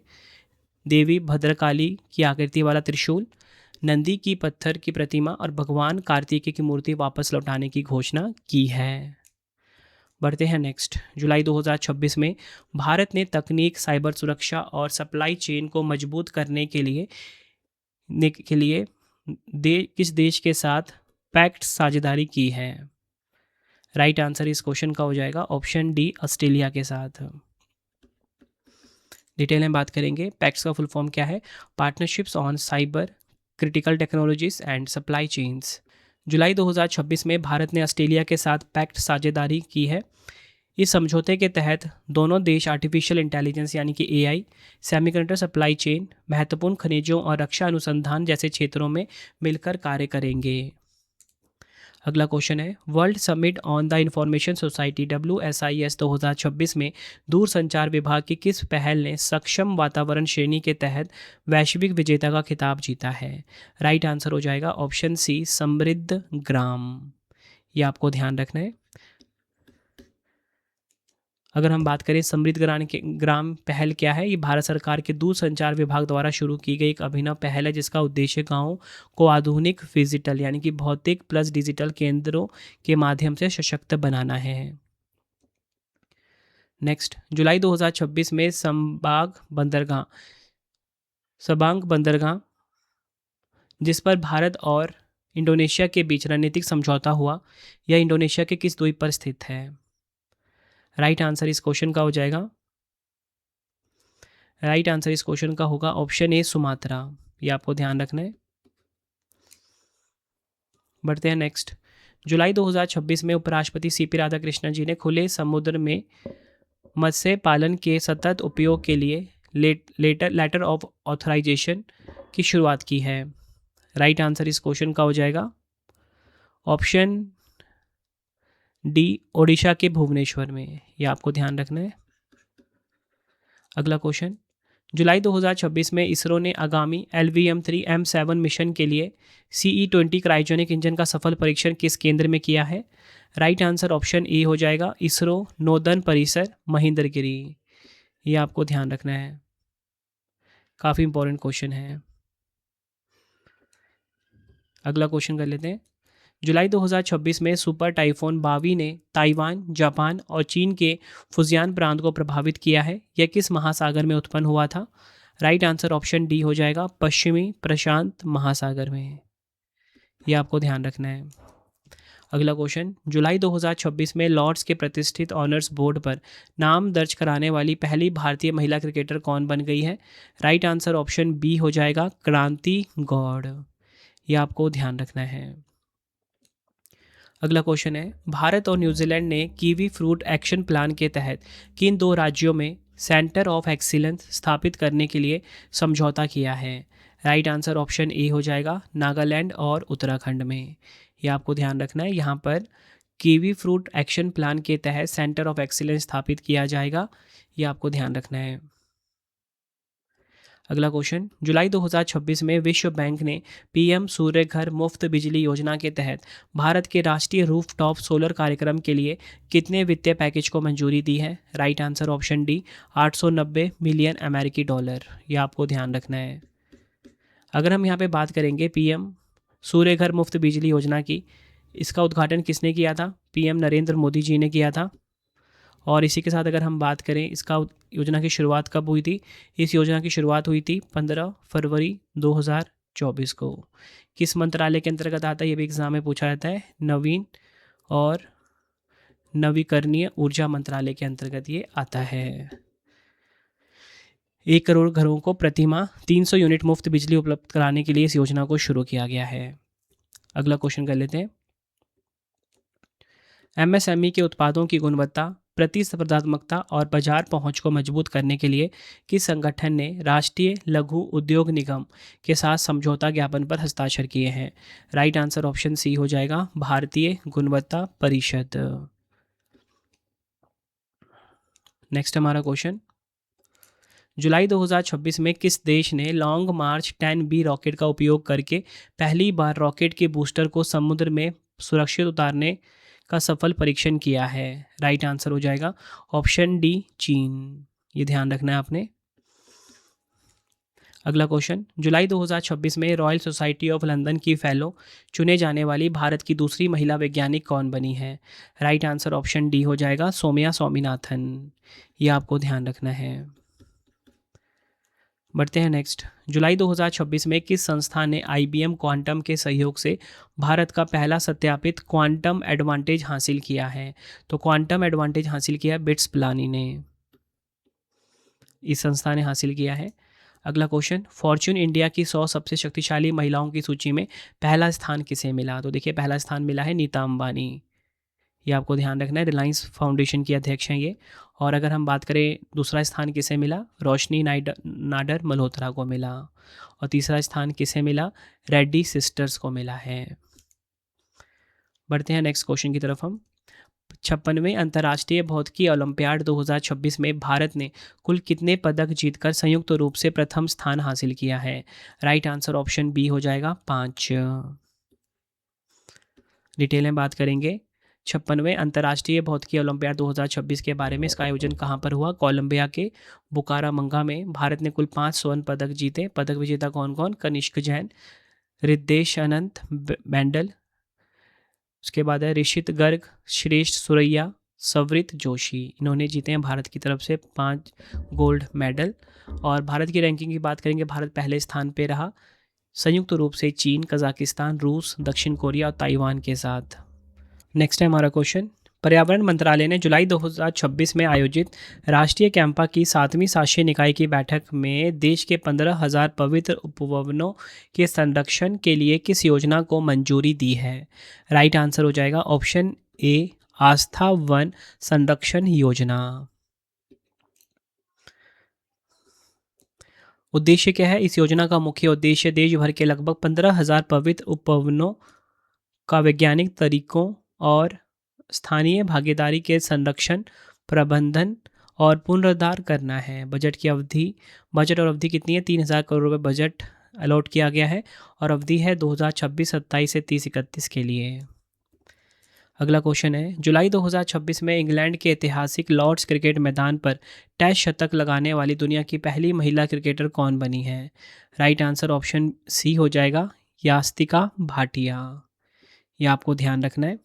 देवी भद्रकाली की आकृति वाला त्रिशूल, नंदी की पत्थर की प्रतिमा और भगवान कार्तिकेय की मूर्ति वापस लौटाने की घोषणा की है। बढ़ते हैं नेक्स्ट। जुलाई 2026 में भारत ने तकनीक, साइबर सुरक्षा और सप्लाई चेन को मजबूत करने के लिए किस देश के साथ पैक्ट साझेदारी की है? राइट आंसर इस क्वेश्चन का हो जाएगा ऑप्शन डी ऑस्ट्रेलिया के साथ। डिटेल में बात करेंगे। पैक्ट्स का फुल फॉर्म क्या है? Partnerships on cyber critical technologies and supply chains. जुलाई 2026 में भारत ने ऑस्ट्रेलिया के साथ पैक्ट साझेदारी की है। इस समझौते के तहत दोनों देश आर्टिफिशियल इंटेलिजेंस यानी कि AI, सेमीकंडक्टर सप्लाई चेन, महत्वपूर्ण खनिजों और रक्षा अनुसंधान जैसे क्षेत्रों में मिलकर कार्य करेंगे। अगला क्वेश्चन है, world summit on the information society WSIS 2026 में दूरसंचार विभाग की किस पहल ने सक्षम वातावरण श्रेणी के तहत वैश्विक विजेता का खिताब जीता है? राइट आंसर हो जाएगा ऑप्शन सी समृद्ध ग्राम। ये आपको ध्यान रखना है। अगर हम बात करें समृद्ध ग्राम पहल क्या है? ये भारत सरकार के दूरसंचार विभाग द्वारा शुरू की गई एक अभिनव पहल है जिसका उद्देश्य गाँवों को आधुनिक फिजिटल यानी कि भौतिक प्लस डिजिटल केंद्रों के माध्यम से सशक्त बनाना है। नेक्स्ट, जुलाई 2026 में सबांग बंदरगाह जिस पर भारत और इंडोनेशिया के बीच रणनीतिक समझौता हुआ, यह इंडोनेशिया के किस द्वीप पर स्थित है? राइट आंसर इस क्वेश्चन का हो जाएगा, राइट आंसर इस क्वेश्चन का होगा ऑप्शन ए सुमात्रा। ये आपको ध्यान रखना है। बढ़ते हैं नेक्स्ट। जुलाई 2026 में उपराष्ट्रपति CP राधाकृष्णन जी ने खुले समुद्र में मत्स्य पालन के सतत उपयोग के लिए लेटर ऑफ ऑथराइजेशन की शुरुआत की है। राइट आंसर इस क्वेश्चन का हो जाएगा ऑप्शन डी ओडिशा के भुवनेश्वर में। ये आपको ध्यान रखना है। अगला क्वेश्चन, जुलाई 2026 में इसरो ने आगामी LVM-3M7 मिशन के लिए CE-20 क्रायोजेनिक इंजन का सफल परीक्षण किस केंद्र में किया है? राइट आंसर ऑप्शन ए हो जाएगा इसरो नौदन परिसर महेंद्रगिरी। ये आपको ध्यान रखना है, काफ़ी इंपॉर्टेंट क्वेश्चन है। अगला क्वेश्चन कर लेते हैं। जुलाई 2026 में सुपर टाइफून बावी ने ताइवान, जापान और चीन के फुजियान प्रांत को प्रभावित किया है। यह किस महासागर में उत्पन्न हुआ था? राइट आंसर ऑप्शन डी हो जाएगा, पश्चिमी प्रशांत महासागर में। यह आपको ध्यान रखना है। अगला क्वेश्चन, जुलाई 2026 में लॉर्ड्स के प्रतिष्ठित ऑनर्स बोर्ड पर नाम दर्ज कराने वाली पहली भारतीय महिला क्रिकेटर कौन बन गई है? राइट आंसर ऑप्शन बी हो जाएगा, क्रांति गौड़। यह आपको ध्यान रखना है। अगला क्वेश्चन है, भारत और न्यूजीलैंड ने कीवी फ्रूट एक्शन प्लान के तहत किन दो राज्यों में सेंटर ऑफ एक्सीलेंस स्थापित करने के लिए समझौता किया है? राइट आंसर ऑप्शन ए हो जाएगा, नागालैंड और उत्तराखंड में। यह आपको ध्यान रखना है। यहाँ पर कीवी फ्रूट एक्शन प्लान के तहत सेंटर ऑफ एक्सीलेंस स्थापित किया जाएगा। यह आपको ध्यान रखना है। अगला क्वेश्चन, जुलाई 2026 में विश्व बैंक ने पीएम सूर्य घर मुफ्त बिजली योजना के तहत भारत के राष्ट्रीय रूफटॉप सोलर कार्यक्रम के लिए कितने वित्तीय पैकेज को मंजूरी दी है? Right answer option D, 890 million अमेरिकी डॉलर। यह आपको ध्यान रखना है। अगर हम यहाँ पे बात करेंगे पीएम सूर्य घर मुफ्त बिजली योजना की, इसका उद्घाटन किसने किया था? पीएम नरेंद्र मोदी जी ने किया था। और इसी के साथ अगर हम बात करें इसका योजना की शुरुआत कब हुई थी? इस योजना की शुरुआत हुई थी 15 फरवरी 2024 को। किस मंत्रालय के अंतर्गत आता है? ये भी एग्जाम में पूछा जाता है। नवीन और नवीकरणीय ऊर्जा मंत्रालय के अंतर्गत ये आता है। 1 करोड़ घरों को प्रतिमाह 300 यूनिट मुफ्त बिजली उपलब्ध कराने के लिए इस योजना को शुरू किया गया है। अगला क्वेश्चन कर लेते हैं, एमएसएमई के उत्पादों की गुणवत्ता, प्रतिस्पर्धात्मकता और बाजार पहुंच को मजबूत करने के लिए किस संगठन ने राष्ट्रीय लघु उद्योग निगम के साथ समझौता ज्ञापन पर हस्ताक्षर किए हैं? राइट आंसर ऑप्शन सी हो जाएगा, भारतीय गुणवत्ता परिषद। नेक्स्ट हमारा क्वेश्चन, जुलाई 2026 में किस देश ने लॉन्ग मार्च 10B रॉकेट का उपयोग करके पहली बार रॉकेट के बूस्टर को समुद्र में सुरक्षित उतारने का सफल परीक्षण किया है? राइट आंसर हो जाएगा ऑप्शन डी, चीन। ये ध्यान रखना है आपने। अगला क्वेश्चन, जुलाई 2026 में रॉयल सोसाइटी ऑफ लंदन की फेलो चुने जाने वाली भारत की दूसरी महिला वैज्ञानिक कौन बनी है? राइट आंसर ऑप्शन डी हो जाएगा, सौम्या स्वामीनाथन। ये आपको ध्यान रखना है। बढ़ते हैं नेक्स्ट, जुलाई 2026 में किस संस्था ने IBM क्वांटम के सहयोग से भारत का पहला सत्यापित क्वांटम एडवांटेज हासिल किया है? तो क्वांटम एडवांटेज हासिल किया बिट्स पिलानी ने, इस संस्था ने हासिल किया है। अगला क्वेश्चन, फॉर्च्यून इंडिया की 100 सबसे शक्तिशाली महिलाओं की सूची में पहला स्थान किसे मिला? तो देखिए पहला स्थान मिला है नीता अंबानी। ये आपको ध्यान रखना है, रिलायंस फाउंडेशन की अध्यक्ष हैं ये। और अगर हम बात करें दूसरा स्थान किसे मिला? रोशनी नाडर मल्होत्रा को मिला। और तीसरा स्थान किसे मिला? रेड्डी सिस्टर्स को मिला है। बढ़ते हैं नेक्स्ट क्वेश्चन की तरफ हम। 56वें अंतर्राष्ट्रीय भौतिकी ओलंपियाड 2026 में भारत ने कुल कितने पदक जीतकर संयुक्त रूप से प्रथम स्थान हासिल किया है? राइट आंसर ऑप्शन बी हो जाएगा, 5। डिटेल में बात करेंगे 56वें अंतर्राष्ट्रीय भौतिकी ओलंपियाड 2026 के बारे में। इसका आयोजन कहाँ पर हुआ? कोलंबिया के बुकारामंगा में। भारत ने कुल 5 स्वर्ण पदक जीते। पदक विजेता कौन कौन? कनिष्क जैन, रिद्धेश अनंत बैंडल, उसके बाद है ऋषित गर्ग, श्रेष्ठ सुरैया, सवृत जोशी। इन्होंने जीते हैं भारत की तरफ से 5 गोल्ड मेडल। और भारत की रैंकिंग की बात करेंगे, भारत पहले स्थान पे रहा, संयुक्त रूप से चीन, कजाकिस्तान, रूस, दक्षिण कोरिया और ताइवान के साथ। नेक्स्ट है हमारा क्वेश्चन, पर्यावरण मंत्रालय ने जुलाई 2026 में आयोजित राष्ट्रीय कैंपा की 7वीं शासी निकाय की बैठक में देश के 15,000 पवित्र उपवनों के संरक्षण के लिए किस योजना को मंजूरी दी है? राइट आंसर हो जाएगा ऑप्शन ए, आस्था वन संरक्षण योजना। उद्देश्य क्या है? इस योजना का मुख्य उद्देश्य देश भर के लगभग 15,000 पवित्र उपवनों का वैज्ञानिक तरीकों और स्थानीय भागीदारी के संरक्षण, प्रबंधन और पुनरुद्धार करना है। बजट और अवधि कितनी है? 3,000 करोड़ रुपए बजट अलॉट किया गया है और अवधि है 2026-27 से 30-31 के लिए। अगला क्वेश्चन है, जुलाई 2026 में इंग्लैंड के ऐतिहासिक लॉर्ड्स क्रिकेट मैदान पर टेस्ट शतक लगाने वाली दुनिया की पहली महिला क्रिकेटर कौन बनी है? राइट आंसर ऑप्शन सी हो जाएगा, यास्तिका भाटिया। ये आपको ध्यान रखना है।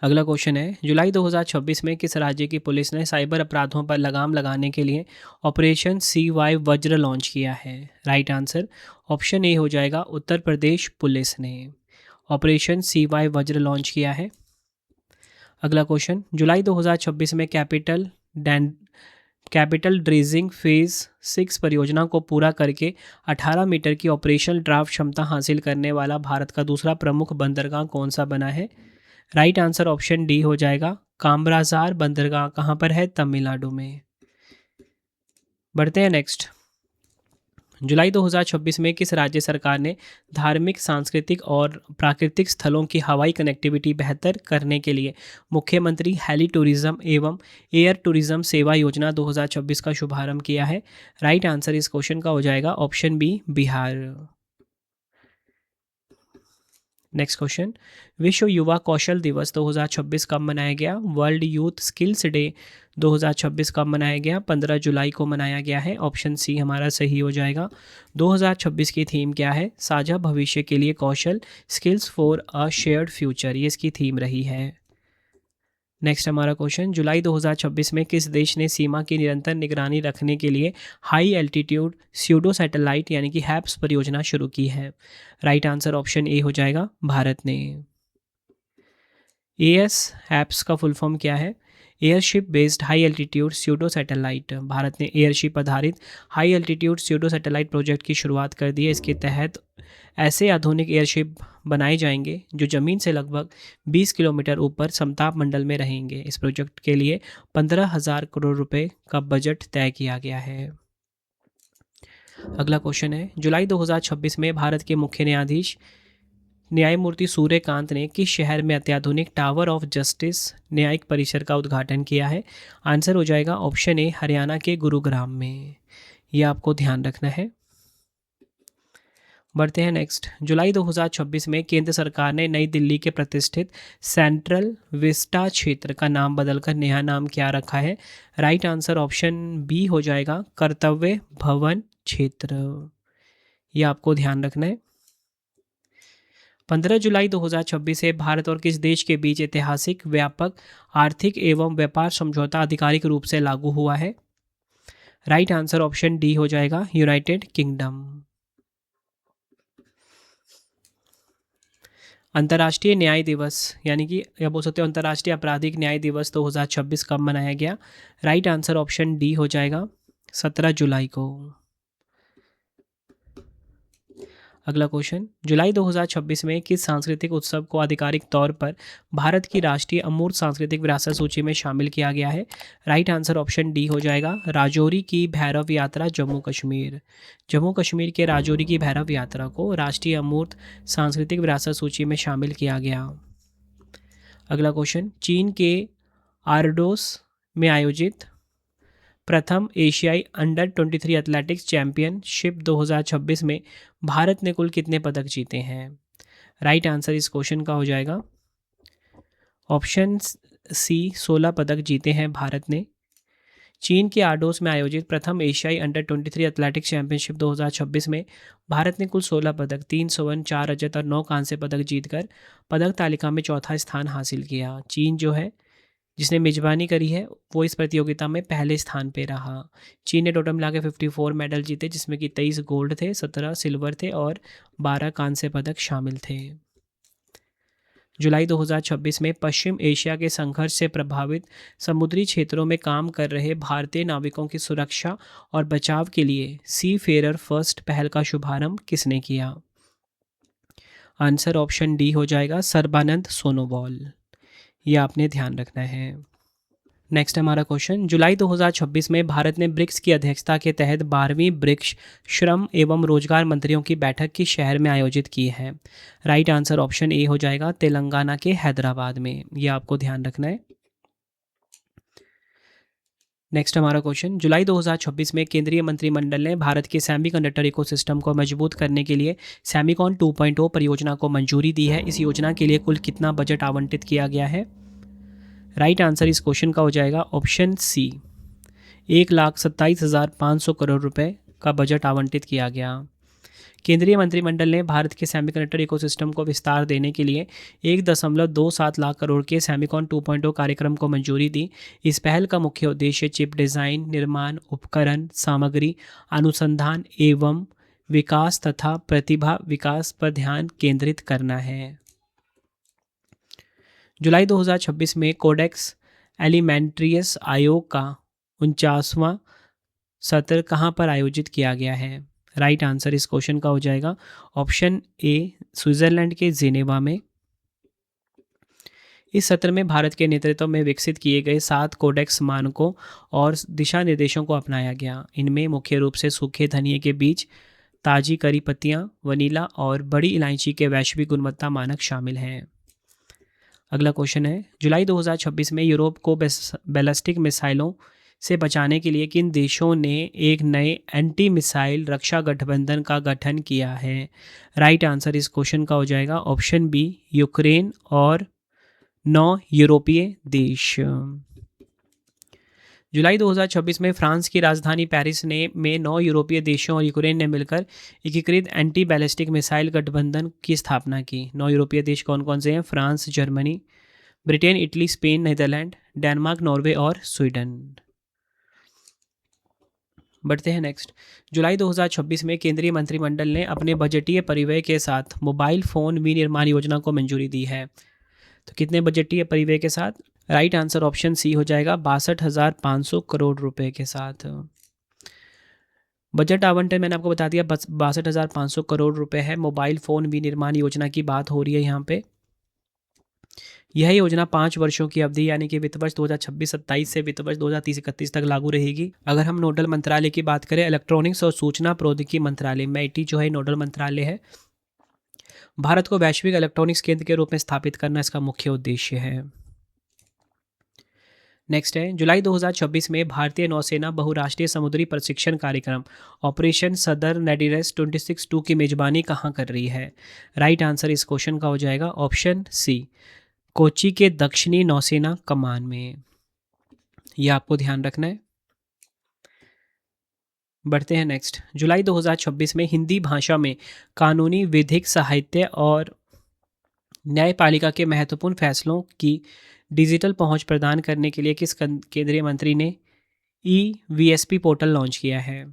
अगला क्वेश्चन है, जुलाई 2026 में किस राज्य की पुलिस ने साइबर अपराधों पर लगाम लगाने के लिए ऑपरेशन CY वज्र लॉन्च किया है? राइट आंसर ऑप्शन ए हो जाएगा, उत्तर प्रदेश पुलिस ने ऑपरेशन CY वज्र लॉन्च किया है। अगला क्वेश्चन, जुलाई 2026 में कैपिटल ड्रेजिंग फेज 6 परियोजना को पूरा करके 18 मीटर की ऑपरेशनल ड्राफ्ट क्षमता हासिल करने वाला भारत का दूसरा प्रमुख बंदरगाह कौन सा बना है? राइट आंसर ऑप्शन डी हो जाएगा, कामराजार बंदरगाह कहाँ पर है? तमिलनाडु में। बढ़ते हैं नेक्स्ट, जुलाई 2026 में किस राज्य सरकार ने धार्मिक, सांस्कृतिक और प्राकृतिक स्थलों की हवाई कनेक्टिविटी बेहतर करने के लिए मुख्यमंत्री हेली टूरिज्म एवं एयर टूरिज्म सेवा योजना 2026 का शुभारंभ किया है? राइट आंसर इस क्वेश्चन का हो जाएगा option B, Bihar. Next question, विश्व युवा कौशल दिवस 2026 कब मनाया गया? वर्ल्ड यूथ स्किल्स डे 2026 कब मनाया गया? 15 जुलाई को मनाया गया है। ऑप्शन सी हमारा सही हो जाएगा। 2026 की थीम क्या है? साझा भविष्य के लिए कौशल, skills for a shared future, ये इसकी थीम रही है। नेक्स्ट हमारा क्वेश्चन, जुलाई 2026 में किस देश ने सीमा की निरंतर निगरानी रखने के लिए हाई एल्टीट्यूड स्यूडो सैटेलाइट यानी कि हैप्स परियोजना शुरू की है? राइट आंसर ऑप्शन ए हो जाएगा, भारत ने। एएस हैप्स का फुल फॉर्म क्या है? Airship based high altitude pseudo satellite. Bharat ने एयरशिप आधारित high altitude pseudo satellite project की शुरुआत कर दी है। इसके तहत ऐसे आधुनिक एयरशिप बनाए जाएंगे जो ज़मीन से लगभग 20 किलोमीटर ऊपर समताप मंडल में रहेंगे। इस प्रोजेक्ट के लिए 15,000 करोड़ रुपए का बजट तय किया गया है। अगला क्वेश्चन है, जुलाई 2026 में भारत के मुख्य न्यायाधीश न्यायमूर्ति सूर्यकांत ने किस शहर में अत्याधुनिक टावर ऑफ जस्टिस न्यायिक परिसर का उद्घाटन किया है? आंसर हो जाएगा ऑप्शन ए, हरियाणा के गुरुग्राम में। यह आपको ध्यान रखना है। बढ़ते हैं नेक्स्ट, जुलाई 2026 में केंद्र सरकार ने नई दिल्ली के प्रतिष्ठित सेंट्रल विस्टा क्षेत्र का नाम बदलकर नया नाम क्या रखा है? राइट आंसर ऑप्शन बी हो जाएगा, कर्तव्य भवन क्षेत्र। यह आपको ध्यान रखना है। 15 जुलाई 2026 से भारत और किस देश के बीच ऐतिहासिक व्यापक आर्थिक एवं व्यापार समझौता आधिकारिक रूप से लागू हुआ है? राइट आंसर ऑप्शन डी हो जाएगा, यूनाइटेड किंगडम। अंतर्राष्ट्रीय न्याय दिवस यानी कि या बोल सकते हो अंतर्राष्ट्रीय आपराधिक न्याय दिवस 2026 कब मनाया गया? राइट आंसर ऑप्शन डी हो जाएगा, 17 जुलाई को। अगला क्वेश्चन, जुलाई 2026 में किस सांस्कृतिक उत्सव को आधिकारिक तौर पर भारत की राष्ट्रीय अमूर्त सांस्कृतिक विरासत सूची में शामिल किया गया है? राइट आंसर ऑप्शन डी हो जाएगा, राजौरी की भैरव यात्रा जम्मू कश्मीर। जम्मू कश्मीर के राजौरी की भैरव यात्रा को राष्ट्रीय अमूर्त सांस्कृतिक विरासत सूची में शामिल किया गया। अगला क्वेश्चन, चीन के आर्डोस में आयोजित प्रथम एशियाई अंडर 23 एथलेटिक्स चैंपियनशिप 2026 में भारत ने कुल कितने पदक जीते हैं? राइट आंसर इस क्वेश्चन का हो जाएगा ऑप्शन सी, 16 पदक जीते हैं भारत ने। चीन के आर्डोस में आयोजित प्रथम एशियाई अंडर 23 एथलेटिक्स चैंपियनशिप 2026 में भारत ने कुल 16 पदक, 3 स्वर्ण, 4 रजत और 9 कांस्य पदक जीतकर पदक तालिका में चौथा स्थान हासिल किया। चीन जो है जिसने मेजबानी करी है वो इस प्रतियोगिता में पहले स्थान पे रहा। चीन ने टोटल मिला के 54 मेडल जीते, जिसमें कि 23 गोल्ड थे, 17 सिल्वर थे और 12 कांस्य पदक शामिल थे। जुलाई 2026 में पश्चिम एशिया के संघर्ष से प्रभावित समुद्री क्षेत्रों में काम कर रहे भारतीय नाविकों की सुरक्षा और बचाव के लिए सी फेरर फर्स्ट पहल का शुभारंभ किसने किया? आंसर ऑप्शन डी हो जाएगा, सर्बानंद सोनोवाल। यह आपने ध्यान रखना है। नेक्स्ट हमारा क्वेश्चन, जुलाई 2026 में भारत ने ब्रिक्स की अध्यक्षता के तहत 12वीं ब्रिक्स श्रम एवं रोजगार मंत्रियों की बैठक किस शहर में आयोजित की है? राइट आंसर ऑप्शन ए हो जाएगा, तेलंगाना के हैदराबाद में। यह आपको ध्यान रखना है। नेक्स्ट हमारा क्वेश्चन, जुलाई 2026 में केंद्रीय मंत्रिमंडल ने भारत के सेमीकंडक्टर इकोसिस्टम को मजबूत करने के लिए सेमिकॉन 2.0 परियोजना को मंजूरी दी है। इस योजना के लिए कुल कितना बजट आवंटित किया गया है? राइट आंसर इस क्वेश्चन का हो जाएगा ऑप्शन सी, 1,27,500 करोड़ रुपए का बजट आवंटित किया गया। केंद्रीय मंत्रिमंडल ने भारत के सेमीकंडक्टर इकोसिस्टम को विस्तार देने के लिए 1.27 लाख करोड़ के सेमिकॉन 2.0 कार्यक्रम को मंजूरी दी। इस पहल का मुख्य उद्देश्य चिप डिज़ाइन, निर्माण, उपकरण, सामग्री, अनुसंधान एवं विकास तथा प्रतिभा विकास पर ध्यान केंद्रित करना है। जुलाई 2026 में कोडेक्स एलिमेंट्रियस आयोग का 49वां सत्र कहाँ पर आयोजित किया गया है? राइट आंसर इस क्वेश्चन का हो जाएगा ऑप्शन ए, स्विट्जरलैंड के जिनेवा में। इस सत्र में भारत के नेतृत्व में विकसित किए गए 7 कोडेक्स मानकों और दिशा निर्देशों को अपनाया गया। इनमें मुख्य रूप से सूखे धनिये के बीज, ताजी करी पत्तियाँ, वनीला और बड़ी इलायची के वैश्विक गुणवत्ता मानक शामिल हैं। अगला क्वेश्चन है, जुलाई 2026 में यूरोप को बैलिस्टिक मिसाइलों से बचाने के लिए किन देशों ने एक नए एंटी मिसाइल रक्षा गठबंधन का गठन किया है? राइट आंसर इस क्वेश्चन का हो जाएगा ऑप्शन बी, यूक्रेन और 9 यूरोपीय देश। जुलाई 2026 में फ्रांस की राजधानी पेरिस में 9 यूरोपीय देशों और यूक्रेन ने मिलकर एकीकृत एंटी बैलिस्टिक मिसाइल गठबंधन की स्थापना की। 9 यूरोपीय देश कौन कौन से हैं? France, Germany, Britain, Italy, Spain, Netherlands, Denmark, Norway और स्वीडन। बढ़ते हैं नेक्स्ट। जुलाई 2026 में केंद्रीय मंत्रिमंडल ने अपने बजटीय परिव्यय के साथ मोबाइल फ़ोन विनिर्माण योजना को मंजूरी दी है। तो कितने बजटीय परिव्यय के साथ? राइट आंसर ऑप्शन सी हो जाएगा 62,500 करोड़ रुपए के साथ। बजट आवंटन मैंने आपको बता दिया 62,500 करोड़ रुपए है। मोबाइल फ़ोन विनिर्माण योजना की बात हो रही है यहाँ पे। यह योजना 5 वर्षों की अवधि यानी कि वित्त वर्ष 2026-27 से वित्त वर्ष 2030-31 तक लागू रहेगी। अगर हम नोडल मंत्रालय की बात करें, इलेक्ट्रॉनिक्स और सूचना प्रौद्योगिकी मंत्रालय MeitY जो है नोडल मंत्रालय है। भारत को वैश्विक इलेक्ट्रॉनिक्स केंद्र के रूप में स्थापित करना इसका मुख्य उद्देश्य है। नेक्स्ट है, जुलाई 2026 में भारतीय नौसेना बहुराष्ट्रीय समुद्री प्रशिक्षण कार्यक्रम ऑपरेशन सदर्न रेडीनेस 26-2 की मेजबानी कहाँ कर रही है? राइट आंसर इस क्वेश्चन का हो जाएगा ऑप्शन सी, कोच्चि के दक्षिणी नौसेना कमान में। यह आपको ध्यान रखना है। बढ़ते हैं नेक्स्ट। जुलाई 2026 में हिंदी भाषा में कानूनी, विधिक, साहित्य और न्यायपालिका के महत्वपूर्ण फैसलों की डिजिटल पहुंच प्रदान करने के लिए किस केंद्रीय मंत्री ने EVSP पोर्टल लॉन्च किया है?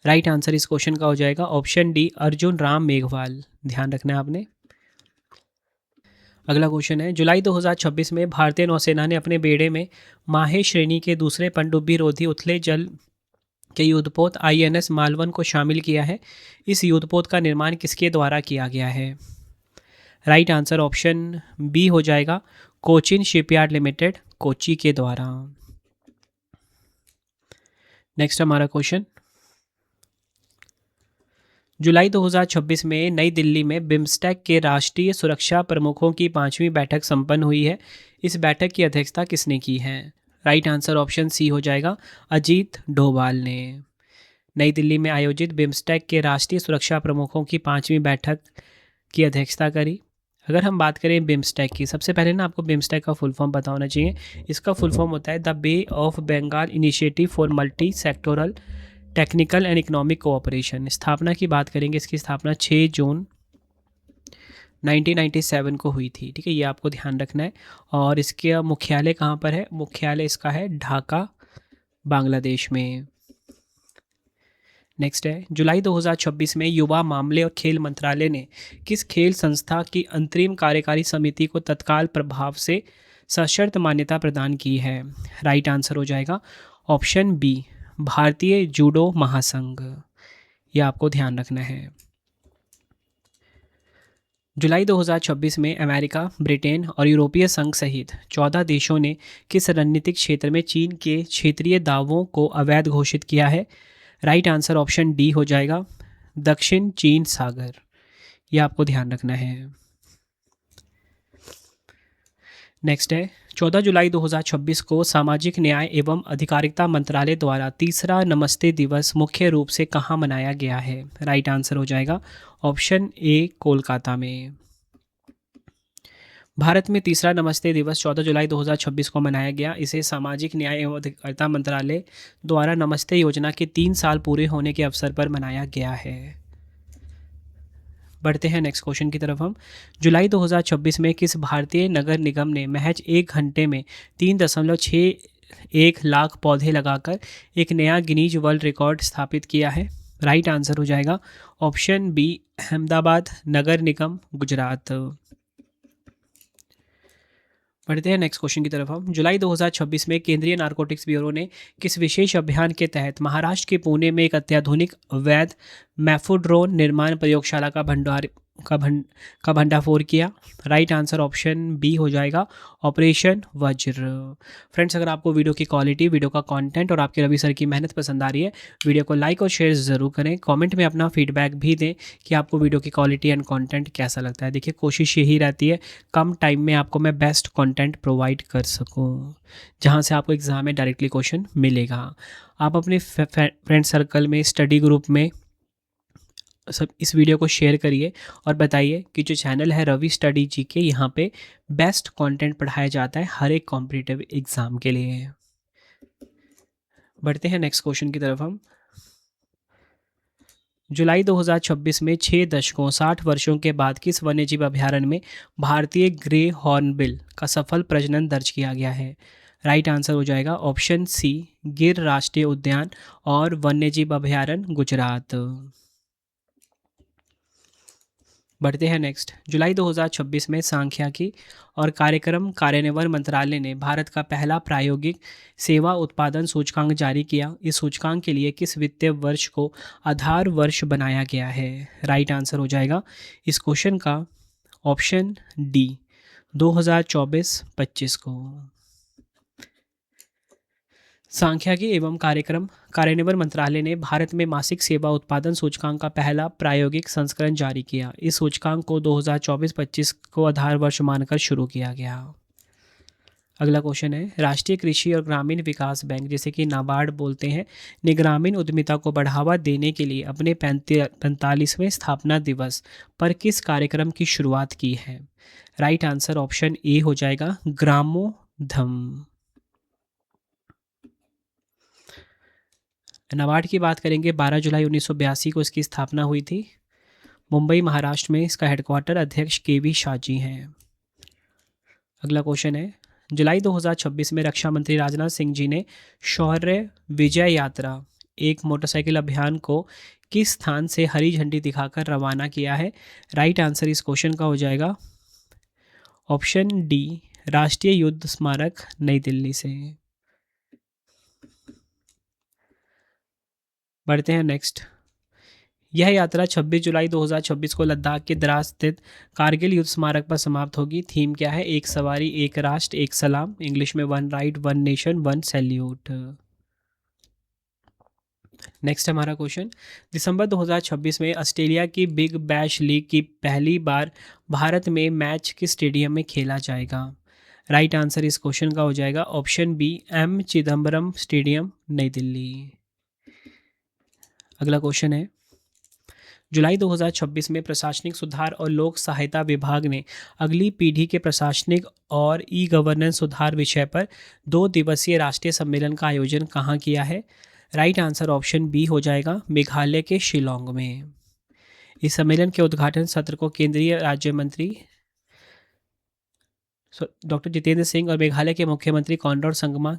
राइट आंसर इस क्वेश्चन का हो जाएगा ऑप्शन डी, अर्जुन राम मेघवाल। ध्यान रखना है आपने। अगला क्वेश्चन है, जुलाई 2026 में भारतीय नौसेना ने अपने बेड़े में माहे श्रेणी के दूसरे पनडुब्बी रोधी उथले जल के युद्धपोत INS मालवन को शामिल किया है। इस युद्धपोत का निर्माण किसके द्वारा किया गया है? राइट आंसर ऑप्शन बी हो जाएगा, कोचिन शिपयार्ड लिमिटेड, कोच्चि के द्वारा। नेक्स्ट हमारा क्वेश्चन, जुलाई 2026 में नई दिल्ली में बिम्स्टेक के राष्ट्रीय सुरक्षा प्रमुखों की 5वीं बैठक संपन्न हुई है। इस बैठक की अध्यक्षता किसने की है? राइट आंसर ऑप्शन सी हो जाएगा, अजीत डोभाल ने। नई दिल्ली में आयोजित बिम्स्टेक के राष्ट्रीय सुरक्षा प्रमुखों की 5वीं बैठक की अध्यक्षता करी। अगर हम बात करें बिम्स्टेक की, सबसे पहले ना आपको बिम्स्टेक का फुल फॉर्म पता होना चाहिए। इसका फुल फॉर्म होता है the Bay of Bengal initiative for multi sectoral technical and economic cooperation. स्थापना की बात करेंगे, इसकी स्थापना 6 जून 1997 को हुई थी। ठीक है, ये आपको ध्यान रखना है। और इसका मुख्यालय कहाँ पर है? मुख्यालय इसका है ढाका, बांग्लादेश में। नेक्स्ट है, जुलाई 2026 में युवा मामले और खेल मंत्रालय ने किस खेल संस्था की अंतरिम कार्यकारी समिति को तत्काल प्रभाव से सशर्त मान्यता प्रदान की है? राइट आंसर हो जाएगा ऑप्शन बी, भारतीय जूडो महासंघ। यह आपको ध्यान रखना है। जुलाई 2026 में अमेरिका, ब्रिटेन और यूरोपीय संघ सहित 14 देशों ने किस रणनीतिक क्षेत्र में चीन के क्षेत्रीय दावों को अवैध घोषित किया है? राइट आंसर ऑप्शन डी हो जाएगा, दक्षिण चीन सागर। यह आपको ध्यान रखना है। नेक्स्ट है, 14 जुलाई 2026 को सामाजिक न्याय एवं अधिकारिता मंत्रालय द्वारा तीसरा नमस्ते दिवस मुख्य रूप से कहाँ मनाया गया है? राइट आंसर हो जाएगा ऑप्शन ए, कोलकाता में। भारत में तीसरा नमस्ते दिवस 14 जुलाई 2026 को मनाया गया। इसे सामाजिक न्याय एवं अधिकारिता मंत्रालय द्वारा नमस्ते योजना के 3 साल पूरे होने के अवसर पर मनाया गया है। बढ़ते हैं नेक्स्ट क्वेश्चन की तरफ हम। जुलाई 2026 में किस भारतीय नगर निगम ने महज 1 घंटे में 3.61 लाख पौधे लगाकर एक नया गिनीज वर्ल्ड रिकॉर्ड स्थापित किया है? राइट आंसर हो जाएगा ऑप्शन बी, अहमदाबाद नगर निगम, गुजरात। बढ़ते हैं नेक्स्ट क्वेश्चन की तरफ हम। जुलाई 2026 में केंद्रीय नारकोटिक्स ब्यूरो ने किस विशेष अभियान के तहत महाराष्ट्र के पुणे में एक अत्याधुनिक अवैध मैफोड्रोन निर्माण प्रयोगशाला का भंडाफोड़ किया? राइट आंसर ऑप्शन बी हो जाएगा ऑपरेशन वज्र। फ्रेंड्स, अगर आपको वीडियो की क्वालिटी, वीडियो का कंटेंट और आपके रवि सर की मेहनत पसंद आ रही है, वीडियो को लाइक और शेयर ज़रूर करें। कमेंट में अपना फीडबैक भी दें कि आपको वीडियो की क्वालिटी एंड कंटेंट कैसा लगता है। देखिए, कोशिश यही रहती है कम टाइम में आपको मैं बेस्ट कंटेंट प्रोवाइड कर सकूं, जहां से आपको एग्ज़ाम में डायरेक्टली क्वेश्चन मिलेगा। आप अपने फ्रेंड सर्कल में, स्टडी ग्रुप में सब इस वीडियो को शेयर करिए और बताइए कि जो चैनल है रवि स्टडी जीके, यहाँ पे बेस्ट कंटेंट पढ़ाया जाता है हर एक कॉम्पिटिटिव एग्ज़ाम के लिए। बढ़ते हैं नेक्स्ट क्वेश्चन की तरफ हम। जुलाई 2026 में 6 दशकों 60 वर्षों के बाद किस वन्यजीव अभयारण्य में भारतीय ग्रे हॉर्नबिल का सफल प्रजनन दर्ज किया गया है? राइट आंसर हो जाएगा ऑप्शन सी, गिर राष्ट्रीय उद्यान और वन्यजीव अभयारण्य, गुजरात। बढ़ते हैं नेक्स्ट। जुलाई 2026 में सांख्यिकी और कार्यक्रम कार्यान्वयन मंत्रालय ने भारत का पहला प्रायोगिक सेवा उत्पादन सूचकांक जारी किया। इस सूचकांक के लिए किस वित्तीय वर्ष को आधार वर्ष बनाया गया है? राइट आंसर हो जाएगा इस क्वेश्चन का ऑप्शन डी, 2024-25 को। सांख्यिकी एवं कार्यक्रम कार्यान्वयन मंत्रालय ने भारत में मासिक सेवा उत्पादन सूचकांक का पहला प्रायोगिक संस्करण जारी किया। इस सूचकांक को 2024-25 को आधार वर्ष मानकर शुरू किया गया। अगला क्वेश्चन है, राष्ट्रीय कृषि और ग्रामीण विकास बैंक, जिसे कि नाबार्ड बोलते हैं, ने ग्रामीण उद्यमिता को बढ़ावा देने के लिए अपने 45वें स्थापना दिवस पर किस कार्यक्रम की शुरुआत की है? राइट आंसर ऑप्शन ए हो जाएगा ग्रामोधम। नाबार्ड की बात करेंगे, 12 जुलाई 1982 को इसकी स्थापना हुई थी। मुंबई, महाराष्ट्र में इसका हेडक्वार्टर अध्यक्ष के.वी. शाजी हैं। अगला क्वेश्चन है, जुलाई 2026 में रक्षा मंत्री राजनाथ सिंह जी ने शौर्य विजय यात्रा एक मोटरसाइकिल अभियान को किस स्थान से हरी झंडी दिखाकर रवाना किया है? राइट आंसर इस क्वेश्चन का हो जाएगा ऑप्शन डी, राष्ट्रीय युद्ध स्मारक, नई दिल्ली से। बढ़ते हैं नेक्स्ट। यह यात्रा 26 जुलाई 2026 को लद्दाख के द्रास स्थित कारगिल युद्ध स्मारक पर समाप्त होगी। थीम क्या है? एक सवारी, एक राष्ट्र, एक सलाम, इंग्लिश में one right, one nation, one salute. Next हमारा क्वेश्चन, दिसंबर 2026 में ऑस्ट्रेलिया की बिग बैश लीग की पहली बार भारत में मैच किस स्टेडियम में खेला जाएगा? राइट आंसर इस क्वेश्चन का हो जाएगा option B, M Chidambaram stadium, New Delhi. अगला क्वेश्चन है, जुलाई 2026 में प्रशासनिक सुधार और लोक सहायता विभाग ने अगली पीढ़ी के प्रशासनिक और ई गवर्नेंस सुधार विषय पर 2 दिवसीय राष्ट्रीय सम्मेलन का आयोजन कहाँ किया है? राइट आंसर ऑप्शन बी हो जाएगा मेघालय के शिलोंग में। इस सम्मेलन के उद्घाटन सत्र को केंद्रीय राज्य मंत्री डॉक्टर जितेंद्र सिंह और मेघालय के मुख्यमंत्री कॉनराड संगमा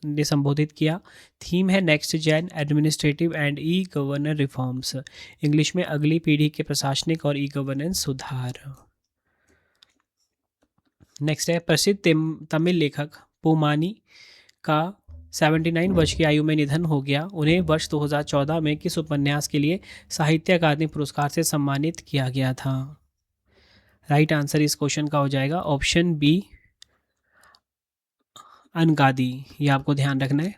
ने संबोधित किया। थीम है next gen administrative and e governance reforms, English में अगली पीढ़ी के प्रशासनिक और ई गवर्नेंस सुधार। नेक्स्ट है, प्रसिद्ध तमिल लेखक पोमानी का 79 वर्ष की आयु में निधन हो गया। उन्हें वर्ष 2014 में किस उपन्यास के लिए साहित्य अकादमी पुरस्कार से सम्मानित किया गया था? राइट आंसर इस क्वेश्चन का हो जाएगा ऑप्शन बी, अनगादी। ये आपको ध्यान रखना है।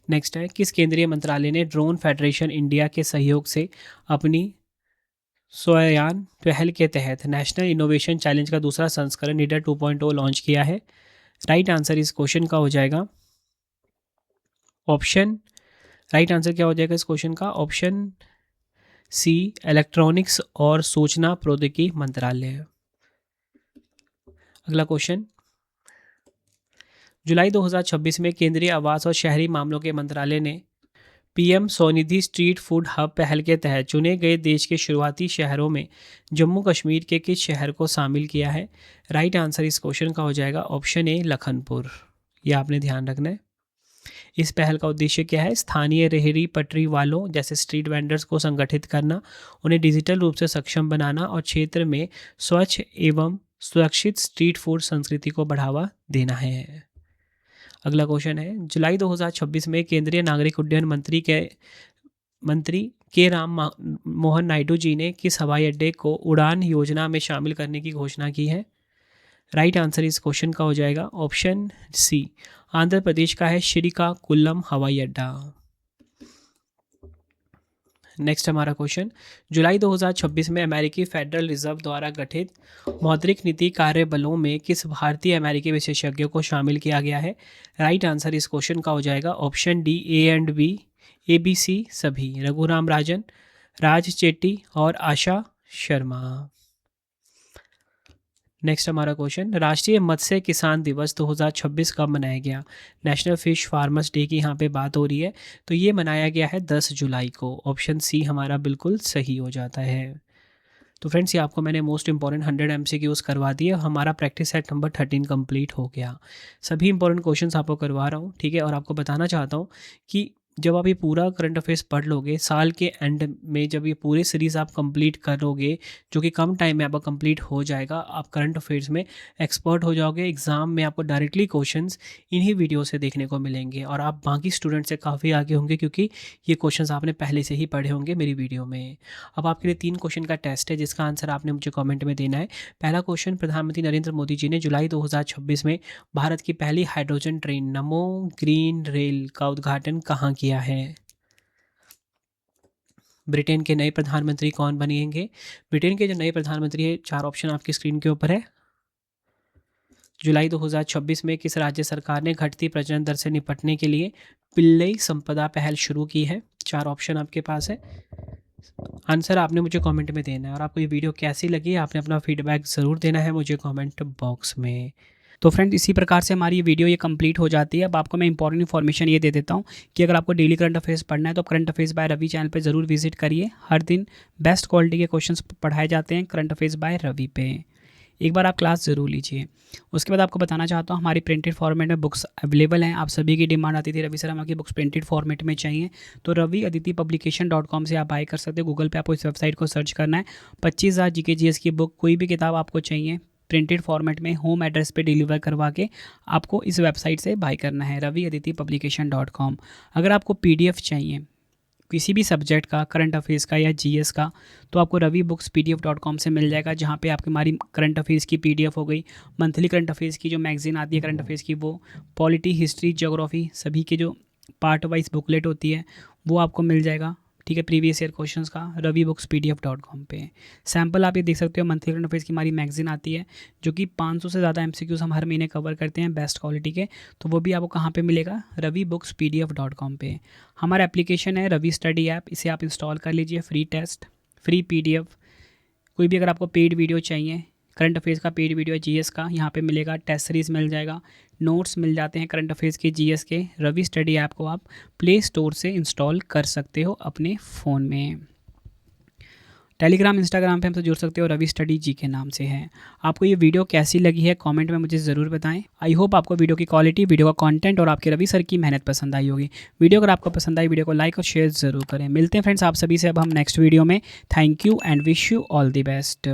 नेक्स्ट है, किस केंद्रीय मंत्रालय ने ड्रोन फेडरेशन इंडिया के सहयोग से अपनी स्वयान पहल के तहत नेशनल इनोवेशन चैलेंज का दूसरा संस्करण नीडर 2.0 लॉन्च किया है? राइट आंसर इस क्वेश्चन का हो जाएगा ऑप्शन, राइट आंसर क्या हो जाएगा इस क्वेश्चन का ऑप्शन सी इलेक्ट्रॉनिक्स और सूचना प्रौद्योगिकी मंत्रालय। अगला क्वेश्चन, जुलाई 2026 में केंद्रीय आवास और शहरी मामलों के मंत्रालय ने PM Svanidhi street food hub पहल के तहत चुने गए देश के शुरुआती शहरों में जम्मू कश्मीर के किस शहर को शामिल किया है? राइट आंसर इस क्वेश्चन का हो जाएगा ऑप्शन ए लखनपुर। यह आपने ध्यान रखना है। इस पहल का उद्देश्य क्या है? स्थानीय रेहड़ी पटरी वालों जैसे स्ट्रीट वेंडर्स को संगठित करना, उन्हें डिजिटल रूप से सक्षम बनाना और क्षेत्र में स्वच्छ एवं सुरक्षित स्ट्रीट फूड संस्कृति को बढ़ावा देना है। अगला क्वेश्चन है, जुलाई 2026 में केंद्रीय नागरिक उड्डयन मंत्री के राम मोहन नायडू जी ने किस हवाई अड्डे को उड़ान योजना में शामिल करने की घोषणा की है? राइट आंसर इस क्वेश्चन का हो जाएगा ऑप्शन सी, आंध्र प्रदेश का है श्रीकाकुलम हवाई अड्डा। नेक्स्ट हमारा क्वेश्चन, जुलाई 2026 में अमेरिकी फेडरल रिजर्व द्वारा गठित मौद्रिक नीति कार्यबलों में किस भारतीय अमेरिकी विशेषज्ञों को शामिल किया गया है? राइट आंसर इस क्वेश्चन का हो जाएगा option D, A and B, A B C सभी, रघुराम राजन, राज चेट्टी और आशा शर्मा। नेक्स्ट हमारा क्वेश्चन, राष्ट्रीय मत्स्य किसान दिवस 2026 कब मनाया गया? नेशनल फिश फार्मर्स डे की यहाँ पे बात हो रही है, तो ये मनाया गया है 10 जुलाई को। ऑप्शन सी हमारा बिल्कुल सही हो जाता है। तो फ्रेंड्स, ये आपको मैंने मोस्ट इंपॉर्टेंट 100 MCQs करवा दिए। हमारा प्रैक्टिस सेट नंबर 13 कंप्लीट हो गया। सभी इंपॉर्टेंट क्वेश्चंस आपको करवा रहा हूँ, ठीक है। और आपको बताना चाहता हूँ कि जब आप ये पूरा करंट अफेयर्स पढ़ लोगे, साल के एंड में जब ये पूरी सीरीज़ आप कंप्लीट करोगे, जो कि कम टाइम में आपका कंप्लीट हो जाएगा, आप करंट अफेयर्स में एक्सपर्ट हो जाओगे। एग्ज़ाम में आपको डायरेक्टली क्वेश्चंस इन्हीं वीडियो से देखने को मिलेंगे और आप बाकी स्टूडेंट से काफ़ी आगे होंगे, क्योंकि ये क्वेश्चंस आपने पहले से ही पढ़े होंगे मेरी वीडियो में। अब आपके लिए 3 क्वेश्चन का टेस्ट है, जिसका आंसर आपने मुझे कॉमेंट में देना है। पहला क्वेश्चन, प्रधानमंत्री नरेंद्र मोदी जी ने जुलाई 2026 में भारत की पहली हाइड्रोजन ट्रेन नमो ग्रीन रेल का उद्घाटन कहाँ किया है? ब्रिटेन के नए प्रधानमंत्री कौन बनेंगे? ब्रिटेन के जो नए प्रधानमंत्री है, 4 ऑप्शन आपकी स्क्रीन के ऊपर है। जुलाई 2026 में किस राज्य सरकार ने घटती प्रजनन दर से निपटने के लिए पिल्लई संपदा पहल शुरू की है? 4 ऑप्शन आपके पास है। आंसर आपने मुझे कमेंट में देना है। और आपको ये वीडियो कैसी लगी, आपने अपना फीडबैक ज़रूर देना है मुझे कमेंट बॉक्स में। तो फ्रेंड्स, इसी प्रकार से हमारी ये वीडियो ये कंप्लीट हो जाती है। अब आपको मैं इंपॉर्टेंट इन्फॉर्मेशन ये दे देता हूँ कि अगर आपको डेली करंट अफेयर्स पढ़ना है तो current affairs by Ravi channel पे ज़रूर विजिट करिए। हर दिन बेस्ट क्वालिटी के क्वेश्चंस पढ़ाए जाते हैं करंट अफेयर्स बाय रवि पे। एक बार आप क्लास ज़रूर लीजिए। उसके बाद आपको बताना चाहता हूँ, हमारी प्रिंटेड फॉर्मेट में बुक्स अवेलेबल हैं। आप सभी की डिमांड आती थी, रवि सर हमारी बुक्स प्रिंटेड फॉर्मेट में चाहिए, तो रवि अदिति publication.com से आप बाय कर सकते हो। गूगल पे आपको इस वेबसाइट को सर्च करना है। 25,000 GK GS की बुक, कोई भी किताब आपको चाहिए प्रिंटेड फॉर्मेट में, होम एड्रेस पे डिलीवर करवा के आपको इस वेबसाइट से बाय करना है, रवि अदिति publication.com। अगर आपको PDF चाहिए किसी भी सब्जेक्ट का, करंट अफेयर्स का या GS का, तो आपको रवि बुक्स PDF.com से मिल जाएगा, जहाँ पे आपकी हमारी करंट अफेयर्स की PDF हो गई, मंथली करंट अफेयर्स की जो मैगजीन आती है करंट अफेयर्स की, वो पॉलिटी, हिस्ट्री, ज्योग्राफी सभी के जो पार्ट वाइज बुकलेट होती है वो आपको मिल जाएगा, ठीक है। प्रीवियस ईयर क्वेश्चंस का रवि बुक्स PDF.com पे सैम्पल आप ये देख सकते हो। मंथली करंट अफेयर्स की हमारी मैगजीन आती है, जो कि 500 से ज़्यादा MCQs हम हर महीने कवर करते हैं बेस्ट क्वालिटी के, तो वो भी आपको कहाँ पे मिलेगा? रवि बुक्स PDF.com पे। हमारा एप्लीकेशन है रवि स्टडी ऐप, इसे आप इंस्टॉल कर लीजिए। फ्री टेस्ट, फ्री PDF, कोई भी अगर आपको पेड वीडियो चाहिए, करंट अफेयर्स का पेड वीडियो है, GS का यहाँ पे मिलेगा, टेस्ट सीरीज़ मिल जाएगा, नोट्स मिल जाते हैं करंट अफेयर्स के, GS के। रवि स्टडी ऐप को आप प्ले स्टोर से इंस्टॉल कर सकते हो अपने फ़ोन में। टेलीग्राम, इंस्टाग्राम पे हमसे जुड़ सकते हो, रवि स्टडी जी के नाम से है। आपको ये वीडियो कैसी लगी है कमेंट में मुझे ज़रूर बताएं। आई होप आपको वीडियो की क्वालिटी, वीडियो का कंटेंट और आपके रवि सर की मेहनत पसंद आई होगी। वीडियो अगर आपको पसंद आई, वीडियो को लाइक और शेयर ज़रूर करें। मिलते हैं फ्रेंड्स आप सभी से अब हम नेक्स्ट वीडियो में। Thank you and wish you all the best.